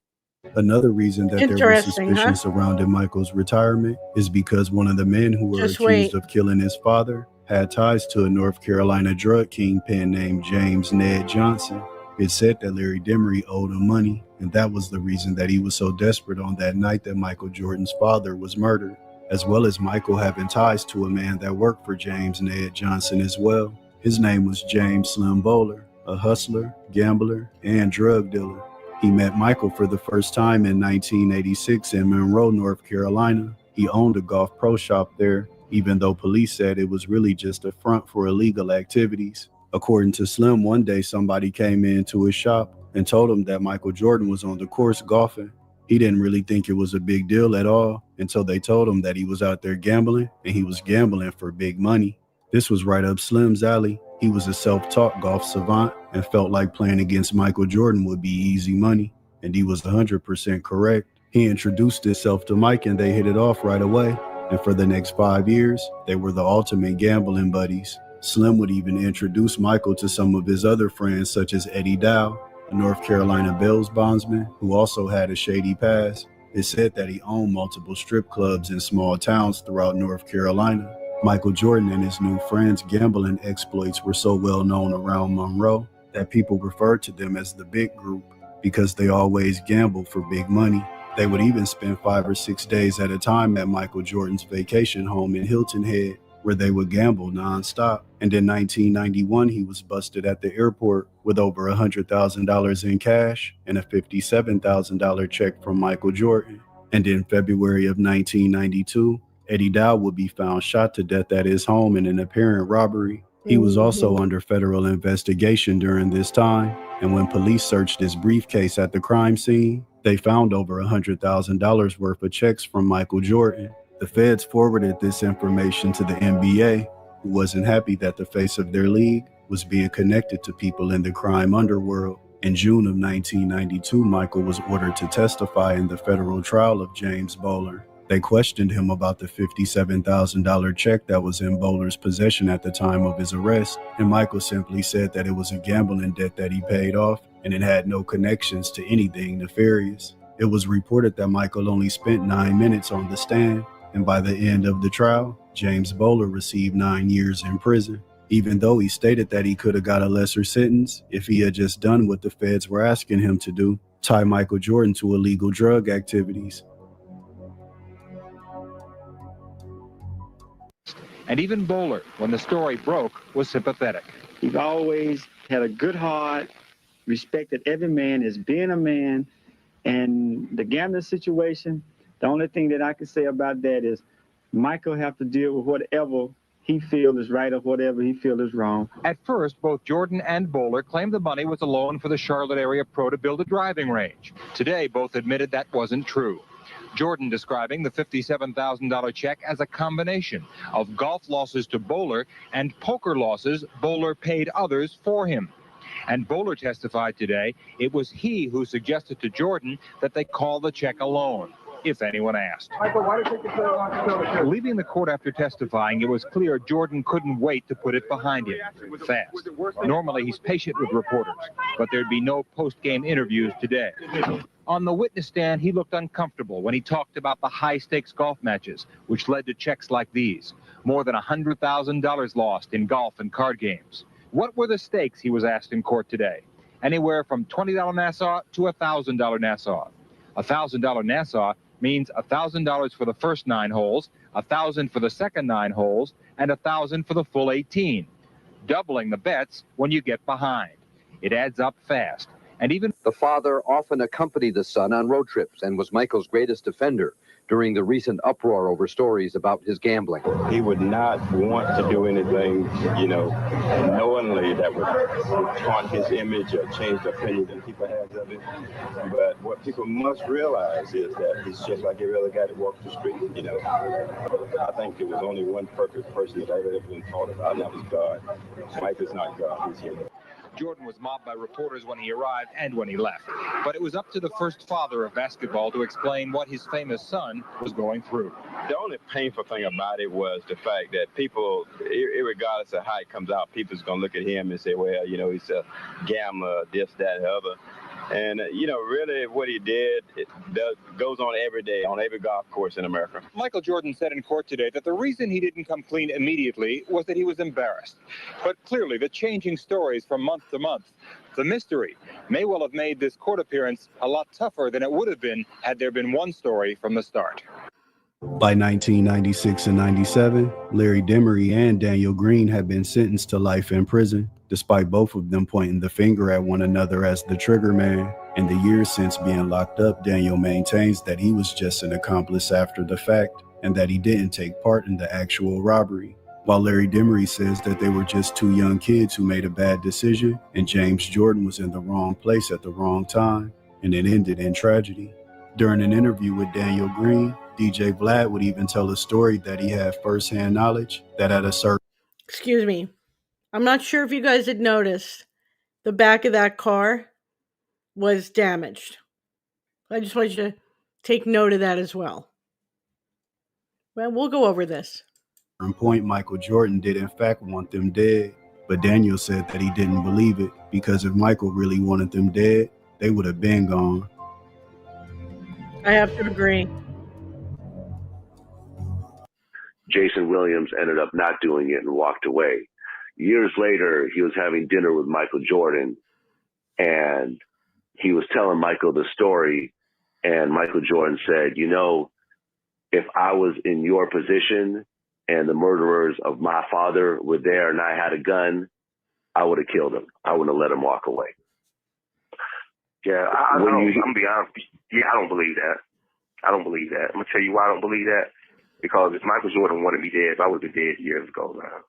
Another reason that there was suspicion surrounding Michael's retirement is because one of the men who were accused of killing his father had ties to a North Carolina drug kingpin named James Ned Johnson. It said that Larry Demery owed him money, and that was the reason that he was so desperate on that night that Michael Jordan's father was murdered, as well as Michael having ties to a man that worked for James Ned Johnson as well. His name was James Slim Bowler, a hustler, gambler, and drug dealer. He met Michael for the first time in 1986 in Monroe, North Carolina. He owned a golf pro shop there, even though police said it was really just a front for illegal activities. According to Slim, one day somebody came into his shop and told him that Michael Jordan was on the course golfing. He didn't really think it was a big deal at all until they told him that he was out there gambling, and he was gambling for big money. This was right up Slim's alley. He was a self-taught golf savant and felt like playing against Michael Jordan would be easy money, and he was 100% correct. He introduced himself to Mike and they hit it off right away, and for the next 5 years, they were the ultimate gambling buddies. Slim would even introduce Michael to some of his other friends, such as Eddie Dow, a North Carolina Bills bondsman who also had a shady past. It's said that he owned multiple strip clubs in small towns throughout North Carolina. Michael Jordan and his new friends' gambling exploits were so well known around Monroe that people referred to them as the Big Group because they always gambled for big money. They would even spend 5 or 6 days at a time at Michael Jordan's vacation home in Hilton Head, where they would gamble nonstop. And in 1991, he was busted at the airport with over $100,000 in cash and a $57,000 check from Michael Jordan. And in February of 1992, Eddie Dow would be found shot to death at his home in an apparent robbery. He was also under federal investigation during this time, and when police searched his briefcase at the crime scene, they found over $100,000 worth of checks from Michael Jordan. The feds forwarded this information to the NBA, who wasn't happy that the face of their league was being connected to people in the crime underworld. In June of 1992, Michael was ordered to testify in the federal trial of James Bowler. They questioned him about the $57,000 check that was in Bowler's possession at the time of his arrest, and Michael simply said that it was a gambling debt that he paid off, and it had no connections to anything nefarious. It was reported that Michael only spent 9 minutes on the stand, and by the end of the trial, James Bowler received 9 years in prison, even though he stated that he could have got a lesser sentence if he had just done what the feds were asking him to do, tie Michael Jordan to illegal drug activities. And even Bowler, when the story broke, was sympathetic. He's always had a good heart, respected every man as being a man, and the gambling situation, the only thing that I can say about that is Michael have to deal with whatever he feels is right or whatever he feels is wrong. At first, both Jordan and Bowler claimed the money was a loan for the Charlotte area pro to build a driving range. Today, both admitted that wasn't true. Jordan describing the $57,000 check as a combination of golf losses to Bowler and poker losses Bowler paid others for him. And Bowler testified today it was he who suggested to Jordan that they call the check a loan, if anyone asked. Michael, why did you take the Leaving the court after testifying, it was clear Jordan couldn't wait to put it behind him fast. Normally, he's patient with reporters, but there'd be no post-game interviews today. On the witness stand, he looked uncomfortable when he talked about the high-stakes golf matches, which led to checks like these. More than $100,000 lost in golf and card games. What were the stakes, he was asked in court today? Anywhere from $20 Nassau to $1,000 Nassau. $1,000 Nassau means $1,000 for the first 9 holes, $1,000 for the second 9 holes, and $1,000 for the full 18. Doubling the bets when you get behind. It adds up fast. And even the father often accompanied the son on road trips and was Michael's greatest defender during the recent uproar over stories about his gambling. He would not want to do anything, knowingly that would taunt his image or change the opinion that people have of it. But what people must realize is that he's just like every other guy that walks the street, I think there was only one perfect person that I've ever been taught about, and that was God. Mike is not God, he's human. Jordan was mobbed by reporters when he arrived and when he left. But it was up to the first father of basketball to explain what his famous son was going through. The only painful thing about it was the fact that people, regardless of how it comes out, people's going to look at him and say, well, he's a gambler, this, that, and the other. And, really what he did goes on every day, on every golf course in America. Michael Jordan said in court today that the reason he didn't come clean immediately was that he was embarrassed. But clearly, the changing stories from month to month, the mystery, may well have made this court appearance a lot tougher than it would have been had there been one story from the start. By 1996 and 97, Larry Demery and Daniel Green had been sentenced to life in prison, despite both of them pointing the finger at one another as the trigger man. In the years since being locked up, Daniel maintains that he was just an accomplice after the fact and that he didn't take part in the actual robbery. While Larry Demery says that they were just two young kids who made a bad decision and James Jordan was in the wrong place at the wrong time, and it ended in tragedy. During an interview with Daniel Green, DJ Vlad would even tell a story that he had firsthand knowledge that at a certain... Excuse me. I'm not sure if you guys had noticed, the back of that car was damaged. I just want you to take note of that as well. Well, we'll go over this. point, Michael Jordan did in fact want them dead, but Daniel said that he didn't believe it because if Michael really wanted them dead, they would have been gone. I have to agree. Jason Williams ended up not doing it and walked away. Years later, he was having dinner with Michael Jordan, and he was telling Michael the story, and Michael Jordan said, you know, if I was in your position and the murderers of my father were there and I had a gun, I would have killed him. I wouldn't have let him walk away. Yeah, I'm going to be honest. Yeah, I don't believe that. I don't believe that. I'm going to tell you why I don't believe that. Because if Michael Jordan wanted me dead, I would have been dead years ago now.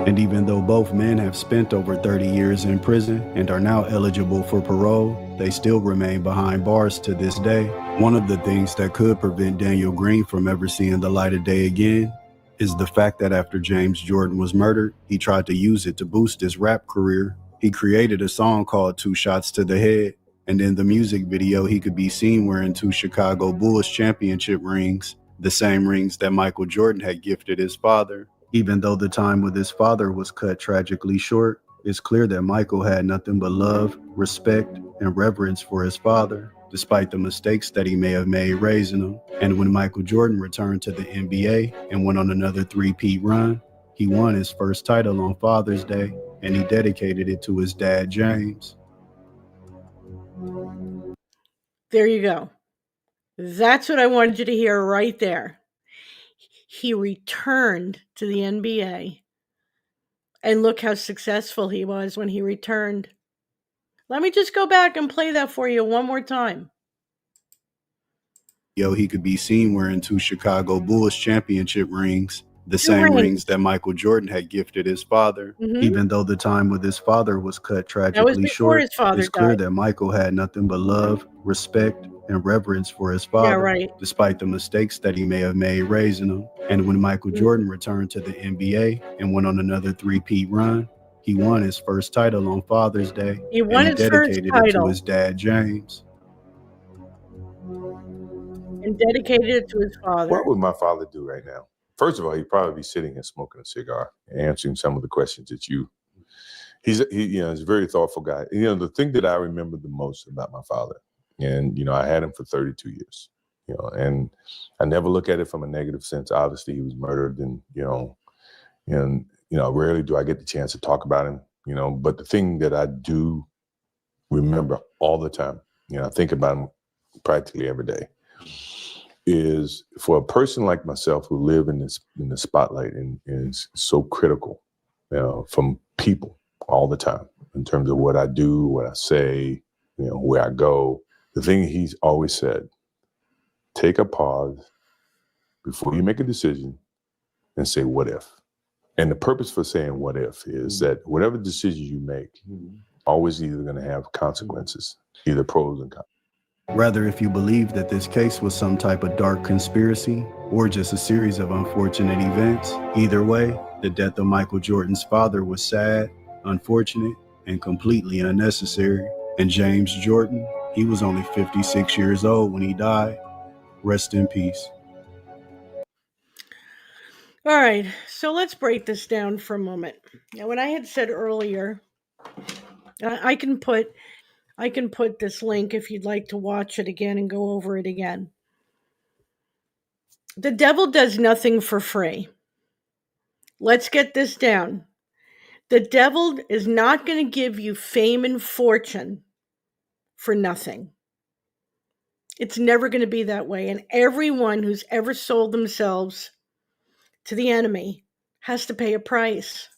And even though both men have spent over 30 years in prison and are now eligible for parole, they still remain behind bars to this day. One of the things that could prevent Daniel Green from ever seeing the light of day again is the fact that after James Jordan was murdered, he tried to use it to boost his rap career. He created a song called 2 Shots to the Head, and in the music video, he could be seen wearing 2 Chicago Bulls championship rings, the same rings that Michael Jordan had gifted his father. Even though the time with his father was cut tragically short, it's clear that Michael had nothing but love, respect, and reverence for his father, despite the mistakes that he may have made raising him. And when Michael Jordan returned to the NBA and went on another three-peat run, he won his first title on Father's Day, and he dedicated it to his dad, James. There you go. That's what I wanted you to hear right there. He returned to the NBA, and look how successful he was when he returned. Let me just go back and play that for you one more time. He could be seen wearing 2 Chicago Bulls championship rings, the same rings that Michael Jordan had gifted his father. Even though the time with his father was cut tragically short, it's clear that Michael had nothing but love, respect, and reverence for his father, despite the mistakes that he may have made raising him. And when Michael Jordan returned to the NBA and went on another three-peat run, he won his first title on Father's Day, and he dedicated it to his dad, James. And dedicated it to his father. What would my father do right now? First of all, he'd probably be sitting and smoking a cigar, answering some of the questions that he's a very thoughtful guy. The thing that I remember the most about my father, and, I had him for 32 years, and I never look at it from a negative sense. Obviously, he was murdered and rarely do I get the chance to talk about him, but the thing that I do remember all the time, I think about him practically every day, is for a person like myself who live in the spotlight and is so critical from people all the time in terms of what I do, what I say, where I go. The thing he's always said, take a pause before you make a decision and say, what if? And the purpose for saying what if is that whatever decision you make, always either going to have consequences, either pros and cons. Rather, if you believe that this case was some type of dark conspiracy or just a series of unfortunate events, either way, the death of Michael Jordan's father was sad, unfortunate, and completely unnecessary. And James Jordan, he was only 56 years old when he died. Rest in peace. All right, so let's break this down for a moment. Now, what I had said earlier, I can put this link if you'd like to watch it again and go over it again. The devil does nothing for free. Let's get this down. The devil is not going to give you fame and fortune for nothing. It's never going to be that way. And everyone who's ever sold themselves to the enemy has to pay a price.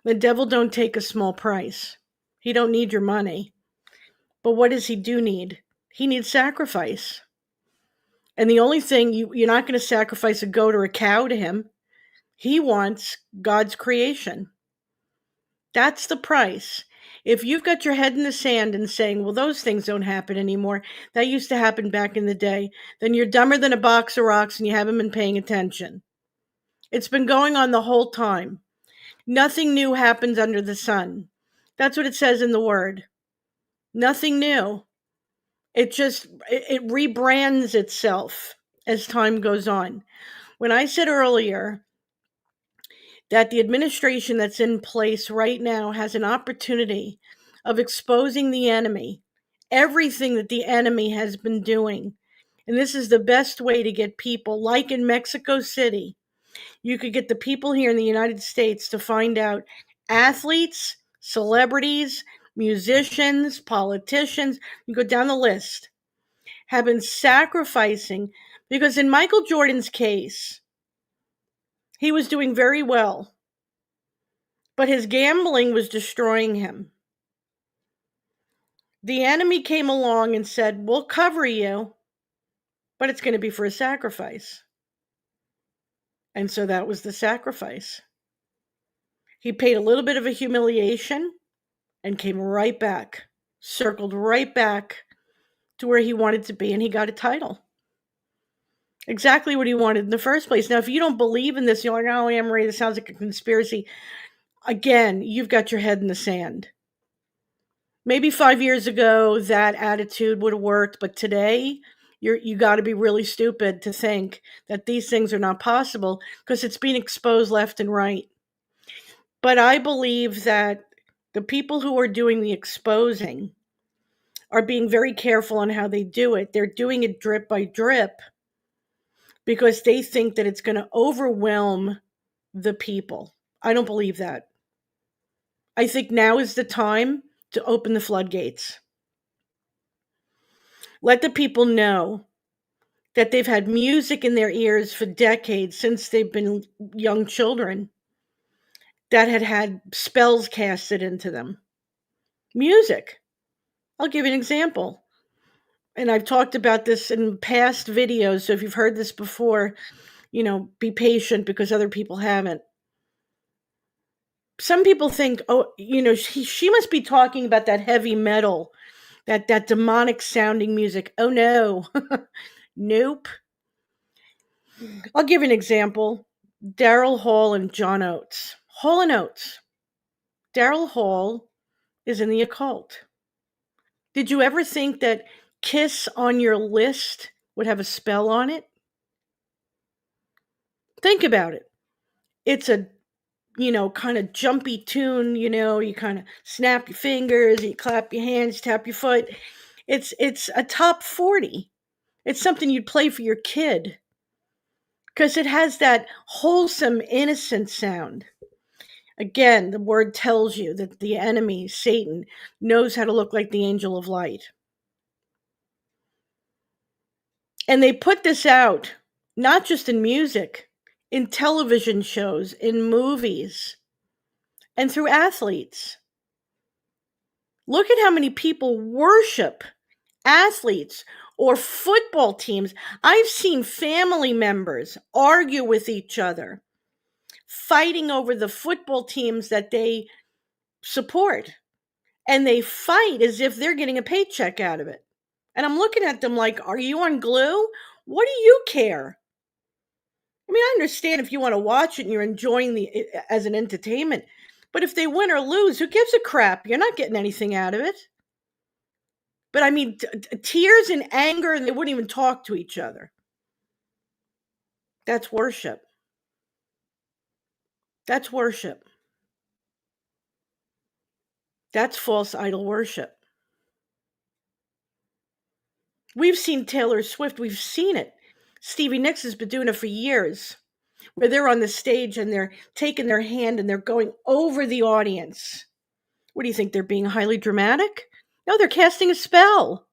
The devil don't take a small price. He don't need your money. But what does he do need? He needs sacrifice. And the only thing, you're not going to sacrifice a goat or a cow to him. He wants God's creation. That's the price. If you've got your head in the sand and saying, well, those things don't happen anymore, that used to happen back in the day, then you're dumber than a box of rocks and you haven't been paying attention. It's been going on the whole time. Nothing new happens under the sun. That's what it says in the word. Nothing new. It rebrands itself as time goes on. When I said earlier that the administration that's in place right now has an opportunity of exposing the enemy, everything that the enemy has been doing, and this is the best way to get people, like in Mexico City, you could get the people here in the United States to find out athletes, celebrities, musicians, politicians, you go down the list, have been sacrificing, because in Michael Jordan's case, he was doing very well, but his gambling was destroying him. The enemy came along and said, we'll cover you, but it's going to be for a sacrifice. And so that was the sacrifice. He paid a little bit of a humiliation and came right back, circled right back to where he wanted to be, and he got a title. Exactly what he wanted in the first place. Now, if you don't believe in this, you're like, oh, Anne-Marie, this sounds like a conspiracy. Again, you've got your head in the sand. Maybe 5 years ago, that attitude would have worked, but today, you got to be really stupid to think that these things are not possible, because it's being exposed left and right. But I believe that the people who are doing the exposing are being very careful on how they do it. They're doing it drip by drip because they think that it's going to overwhelm the people. I don't believe that. I think now is the time to open the floodgates. Let the people know that they've had music in their ears for decades, since they've been young children, that had spells casted into them. Music. I'll give you an example. And I've talked about this in past videos, so if you've heard this before, be patient because other people haven't. Some people think, she must be talking about that heavy metal, that demonic sounding music. Oh no. Nope. I'll give you an example. Daryl Hall and John Oates. Hall and Oates. Daryl Hall is in the occult. Did you ever think that Kiss on Your List would have a spell on it? Think about it. It's a, kind of jumpy tune, you kind of snap your fingers, you clap your hands, tap your foot. It's a top 40. It's something you'd play for your kid because it has that wholesome, innocent sound. Again, the word tells you that the enemy, Satan, knows how to look like the angel of light. And they put this out, not just in music, in television shows, in movies, and through athletes. Look at how many people worship athletes or football teams. I've seen family members argue with each other, fighting over the football teams that they support. And they fight as if they're getting a paycheck out of it. And I'm looking at them like, are you on glue? What do you care? I mean, I understand if you want to watch it and you're enjoying it as an entertainment. But if they win or lose, who gives a crap? You're not getting anything out of it. But I mean, tears and anger, and they wouldn't even talk to each other. That's worship. That's worship. That's false idol worship. We've seen Taylor Swift. We've seen it. Stevie Nicks has been doing it for years, where they're on the stage and they're taking their hand and they're going over the audience. What do you think? They're being highly dramatic? No, they're casting a spell.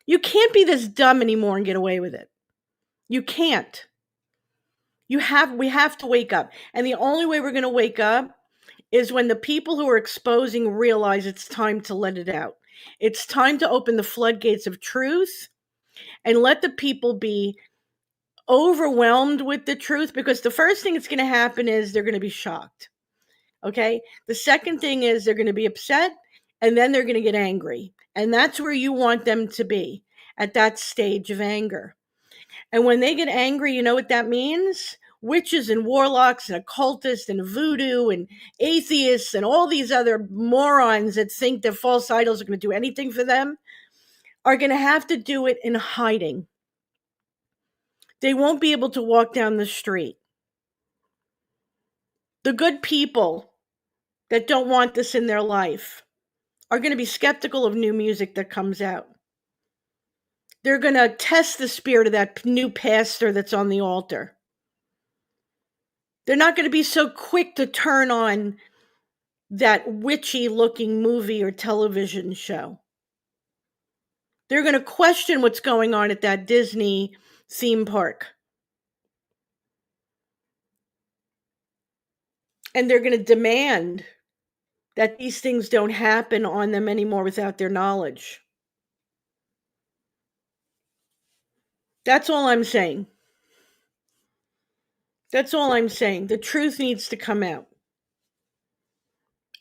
You can't be this dumb anymore and get away with it. You can't. We have to wake up. And the only way we're going to wake up is when the people who are exposing realize it's time to let it out. It's time to open the floodgates of truth and let the people be overwhelmed with the truth, because the first thing that's going to happen is they're going to be shocked. Okay? The second thing is they're going to be upset, and then they're going to get angry. And that's where you want them to be, at that stage of anger. And when they get angry, you know what that means? Witches and warlocks and occultists and voodoo and atheists and all these other morons that think that false idols are going to do anything for them are going to have to do it in hiding. They won't be able to walk down the street. The good people that don't want this in their life are going to be skeptical of new music that comes out. They're going to test the spirit of that new pastor that's on the altar. They're not going to be so quick to turn on that witchy-looking movie or television show. They're going to question what's going on at that Disney theme park. And they're going to demand that these things don't happen on them anymore without their knowledge. That's all I'm saying. That's all I'm saying. The truth needs to come out.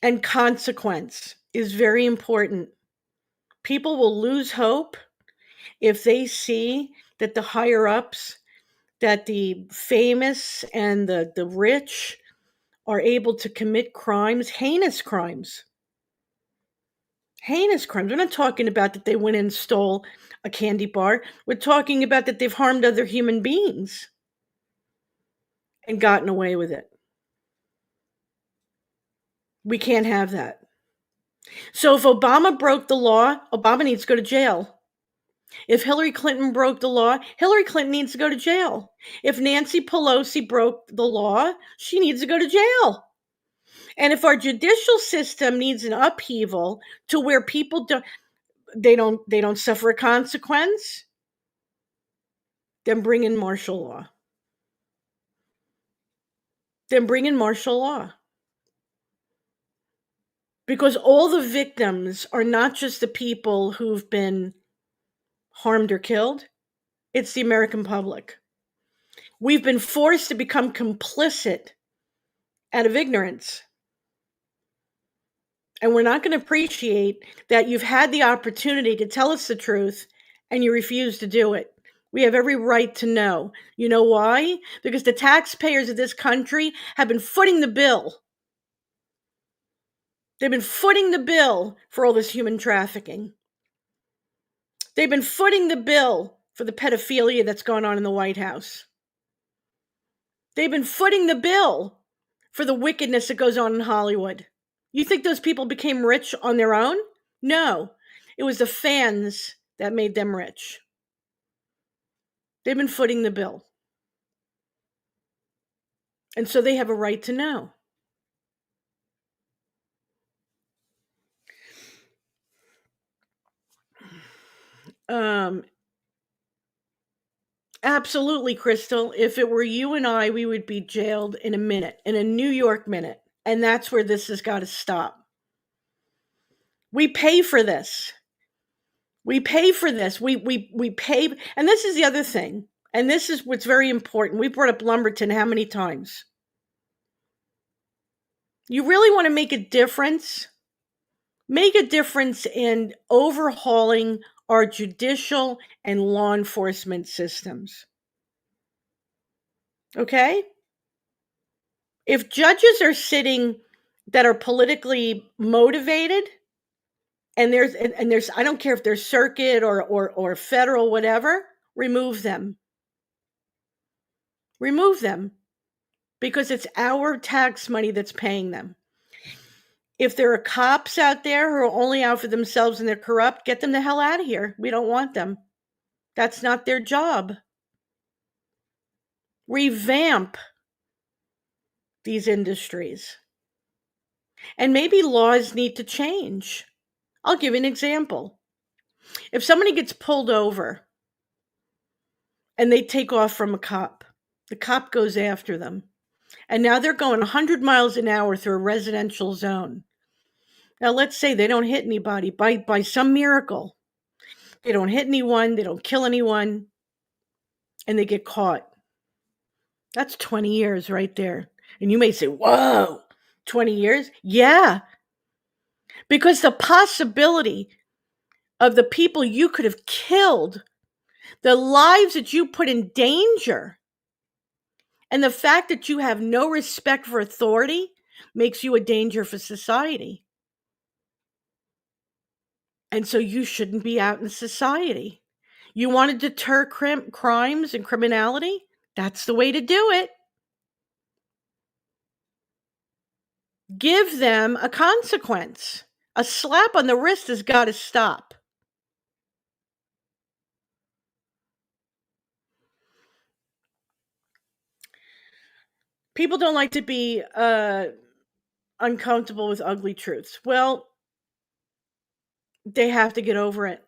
And consequence is very important. People will lose hope if they see that the higher ups, that the famous and the rich are able to commit crimes, heinous crimes. Heinous crimes. We're not talking about that they went and stole a candy bar. We're talking about that they've harmed other human beings and gotten away with it. We can't have that. So if Obama broke the law, Obama needs to go to jail. If Hillary Clinton broke the law, Hillary Clinton needs to go to jail. If Nancy Pelosi broke the law, she needs to go to jail. And if our judicial system needs an upheaval to where people don't suffer a consequence, then bring in martial law. Then bring in martial law. Because all the victims are not just the people who've been harmed or killed, it's the American public. We've been forced to become complicit out of ignorance. And we're not going to appreciate that you've had the opportunity to tell us the truth and you refuse to do it. We have every right to know. You know why? Because the taxpayers of this country have been footing the bill. They've been footing the bill for all this human trafficking. They've been footing the bill for the pedophilia that's gone on in the White House. They've been footing the bill for the wickedness that goes on in Hollywood. You think those people became rich on their own? No. It was the fans that made them rich. They've been footing the bill. And so they have a right to know. Absolutely, Crystal. If it were you and I, we would be jailed in a minute, in a New York minute. And that's where this has got to stop. We pay for this. We pay for this. We pay. And this is the other thing. And this is what's very important. We brought up Lumberton how many times? You really want to make a difference? Make a difference in overhauling our judicial and law enforcement systems. Okay? If judges are sitting that are politically motivated, and there's I don't care if they're circuit or federal, whatever, remove them. Remove them. Because it's our tax money that's paying them. If there are cops out there who are only out for themselves and they're corrupt, get them the hell out of here. We don't want them. That's not their job. Revamp these industries. And maybe laws need to change. I'll give you an example. If somebody gets pulled over and they take off from a cop, the cop goes after them. And now they're going 100 miles an hour through a residential zone. Now, let's say they don't hit anybody by some miracle. They don't hit anyone, they don't kill anyone, and they get caught. That's 20 years right there. And you may say, whoa, 20 years? Yeah, because the possibility of the people you could have killed, the lives that you put in danger, and the fact that you have no respect for authority makes you a danger for society. And so you shouldn't be out in society. You want to deter crimes and criminality? That's the way to do it. Give them a consequence. A slap on the wrist has got to stop. People don't like to be uncomfortable with ugly truths. Well, they have to get over it.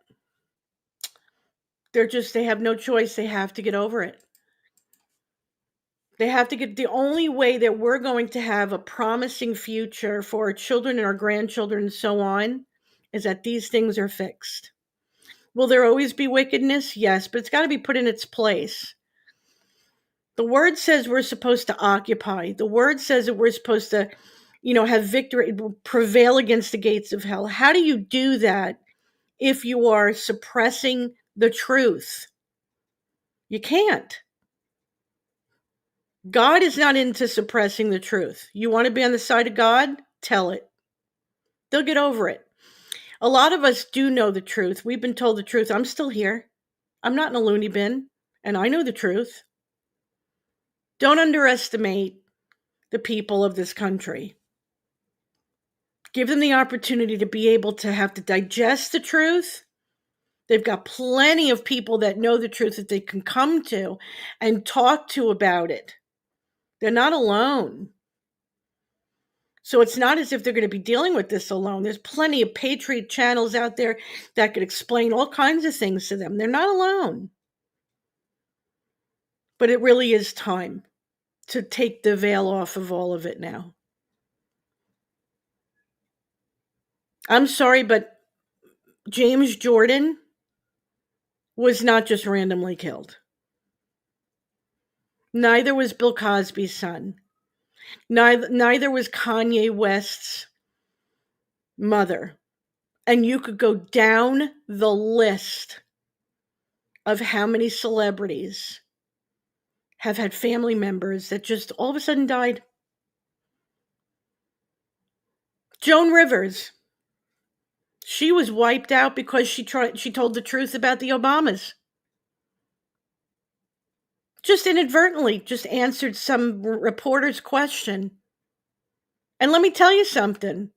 They have no choice. They have to get over it. They have to get, the only way that we're going to have a promising future for our children and our grandchildren and so on is that these things are fixed. Will there always be wickedness? Yes, but it's got to be put in its place. The word says we're supposed to occupy. The word says that we're supposed to, have victory, prevail against the gates of hell. How do you do that if you are suppressing the truth? You can't. God is not into suppressing the truth. You want to be on the side of God? Tell it. They'll get over it. A lot of us do know the truth. We've been told the truth. I'm still here. I'm not in a loony bin, and I know the truth. Don't underestimate the people of this country. Give them the opportunity to be able to have to digest the truth. They've got plenty of people that know the truth that they can come to and talk to about it. They're not alone. So it's not as if they're going to be dealing with this alone. There's plenty of patriot channels out there that could explain all kinds of things to them. They're not alone. But it really is time to take the veil off of all of it now. I'm sorry, but James Jordan was not just randomly killed. Neither was Bill Cosby's son. Neither was Kanye West's mother. And you could go down the list of how many celebrities have had family members that just all of a sudden died. Joan Rivers, she was wiped out because she told the truth about the Obamas. Just inadvertently, just answered some reporter's question. And let me tell you something.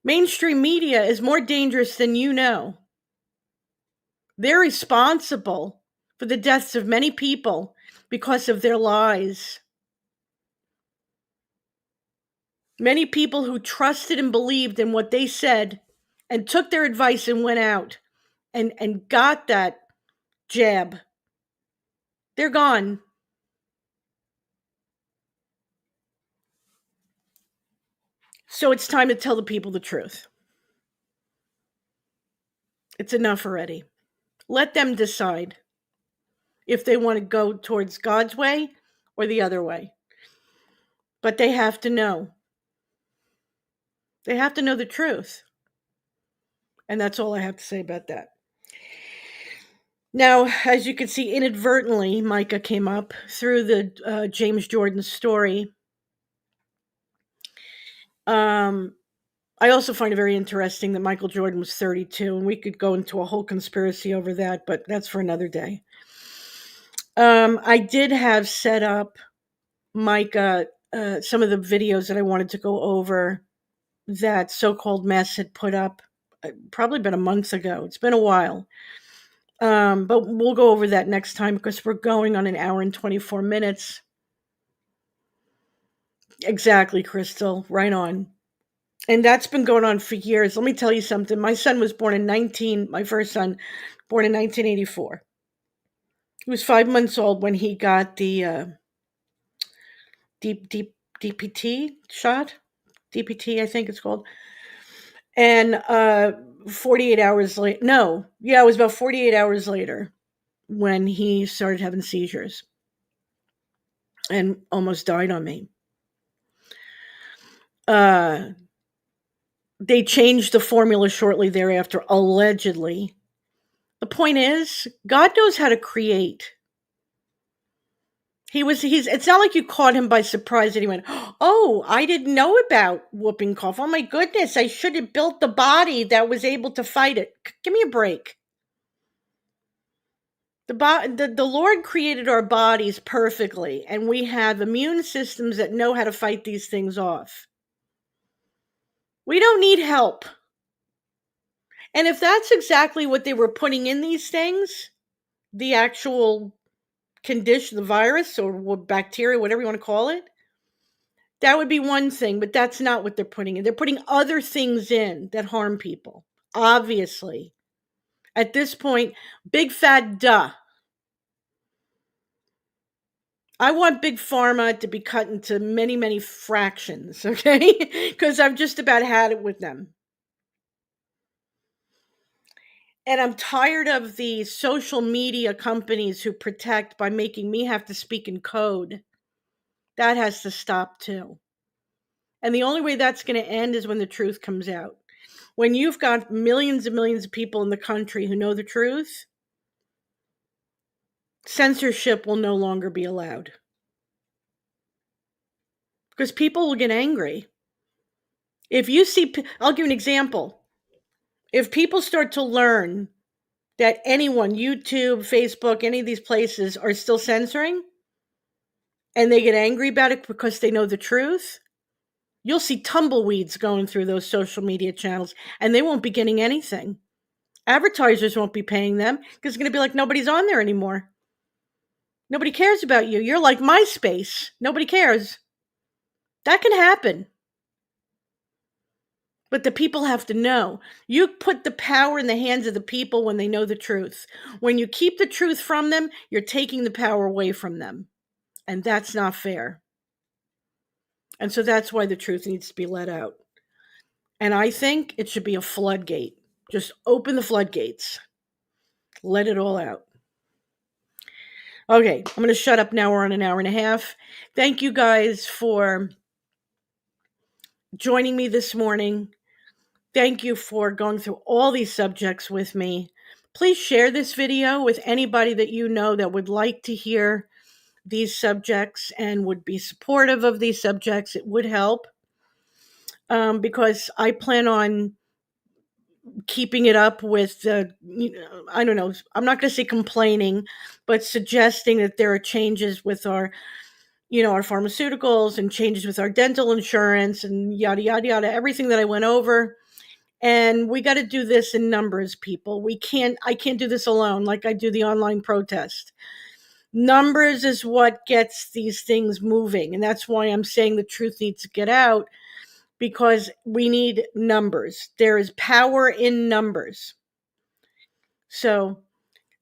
Mainstream media is more dangerous than you know. They're responsible for the deaths of many people because of their lies. Many people who trusted and believed in what they said and took their advice and went out and got that jab, they're gone. So it's time to tell the people the truth. It's enough already. Let them decide if they want to go towards God's way or the other way. But they have to know. They have to know the truth. And that's all I have to say about that. Now, as you can see, inadvertently, Micah came up through the James Jordan story. I also find it very interesting that Michael Jordan was 32, and we could go into a whole conspiracy over that, but that's for another day. I did have set up, Micah, some of the videos that I wanted to go over that So-Called Mess had put up probably been a month ago. It's been a while. But we'll go over that next time because we're going on an hour and 24 minutes. Exactly, Crystal. Right on. And that's been going on for years. Let me tell you something. My son was born in my first son, born in 1984. He was 5 months old when he got the DPT shot. DPT, I think it's called. And 48 hours later, it was about 48 hours later when he started having seizures and almost died on me. They changed the formula shortly thereafter, allegedly. The point is, God knows how to create. It's not like you caught him by surprise and he went, "Oh, I didn't know about whooping cough. Oh my goodness, I should have built the body that was able to fight it." Give me a break. The Lord created our bodies perfectly, and we have immune systems that know how to fight these things off. We don't need help. And if that's exactly what they were putting in these things, the actual condition, the virus or bacteria, whatever you want to call it, that would be one thing, but that's not what they're putting in. They're putting other things in that harm people, obviously. At this point, big fat duh. I want Big Pharma to be cut into many, many fractions, okay? Because I've just about had it with them. And I'm tired of the social media companies who protect by making me have to speak in code. That has to stop too. And the only way that's going to end is when the truth comes out. When you've got millions and millions of people in the country who know the truth, censorship will no longer be allowed. Because people will get angry. If you see, I'll give you an example. If people start to learn that anyone, YouTube, Facebook, any of these places are still censoring, and they get angry about it because they know the truth, you'll see tumbleweeds going through those social media channels, and they won't be getting anything. Advertisers won't be paying them because it's going to be like nobody's on there anymore. Nobody cares about you. You're like MySpace. Nobody cares. That can happen. But the people have to know. You put the power in the hands of the people when they know the truth. When you keep the truth from them, you're taking the power away from them. And that's not fair. And so that's why the truth needs to be let out. And I think it should be a floodgate. Just open the floodgates. Let it all out. Okay, I'm going to shut up now. We're on an hour and a half. Thank you guys for joining me this morning. Thank you for going through all these subjects with me. Please share this video with anybody that you know that would like to hear these subjects and would be supportive of these subjects. It would help because I plan on keeping it up with, I don't know, I'm not going to say complaining, but suggesting that there are changes with our pharmaceuticals and changes with our dental insurance and yada, yada, yada, everything that I went over. And we got to do this in numbers, people. I can't do this alone like I do the online protest. Numbers is what gets these things moving. And that's why I'm saying the truth needs to get out, because we need numbers. There is power in numbers. So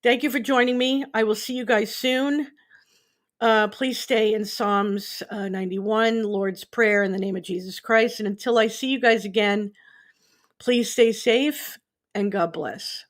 thank you for joining me. I will see you guys soon. Please stay in Psalms 91, Lord's Prayer, in the name of Jesus Christ. And until I see you guys again, please stay safe and God bless.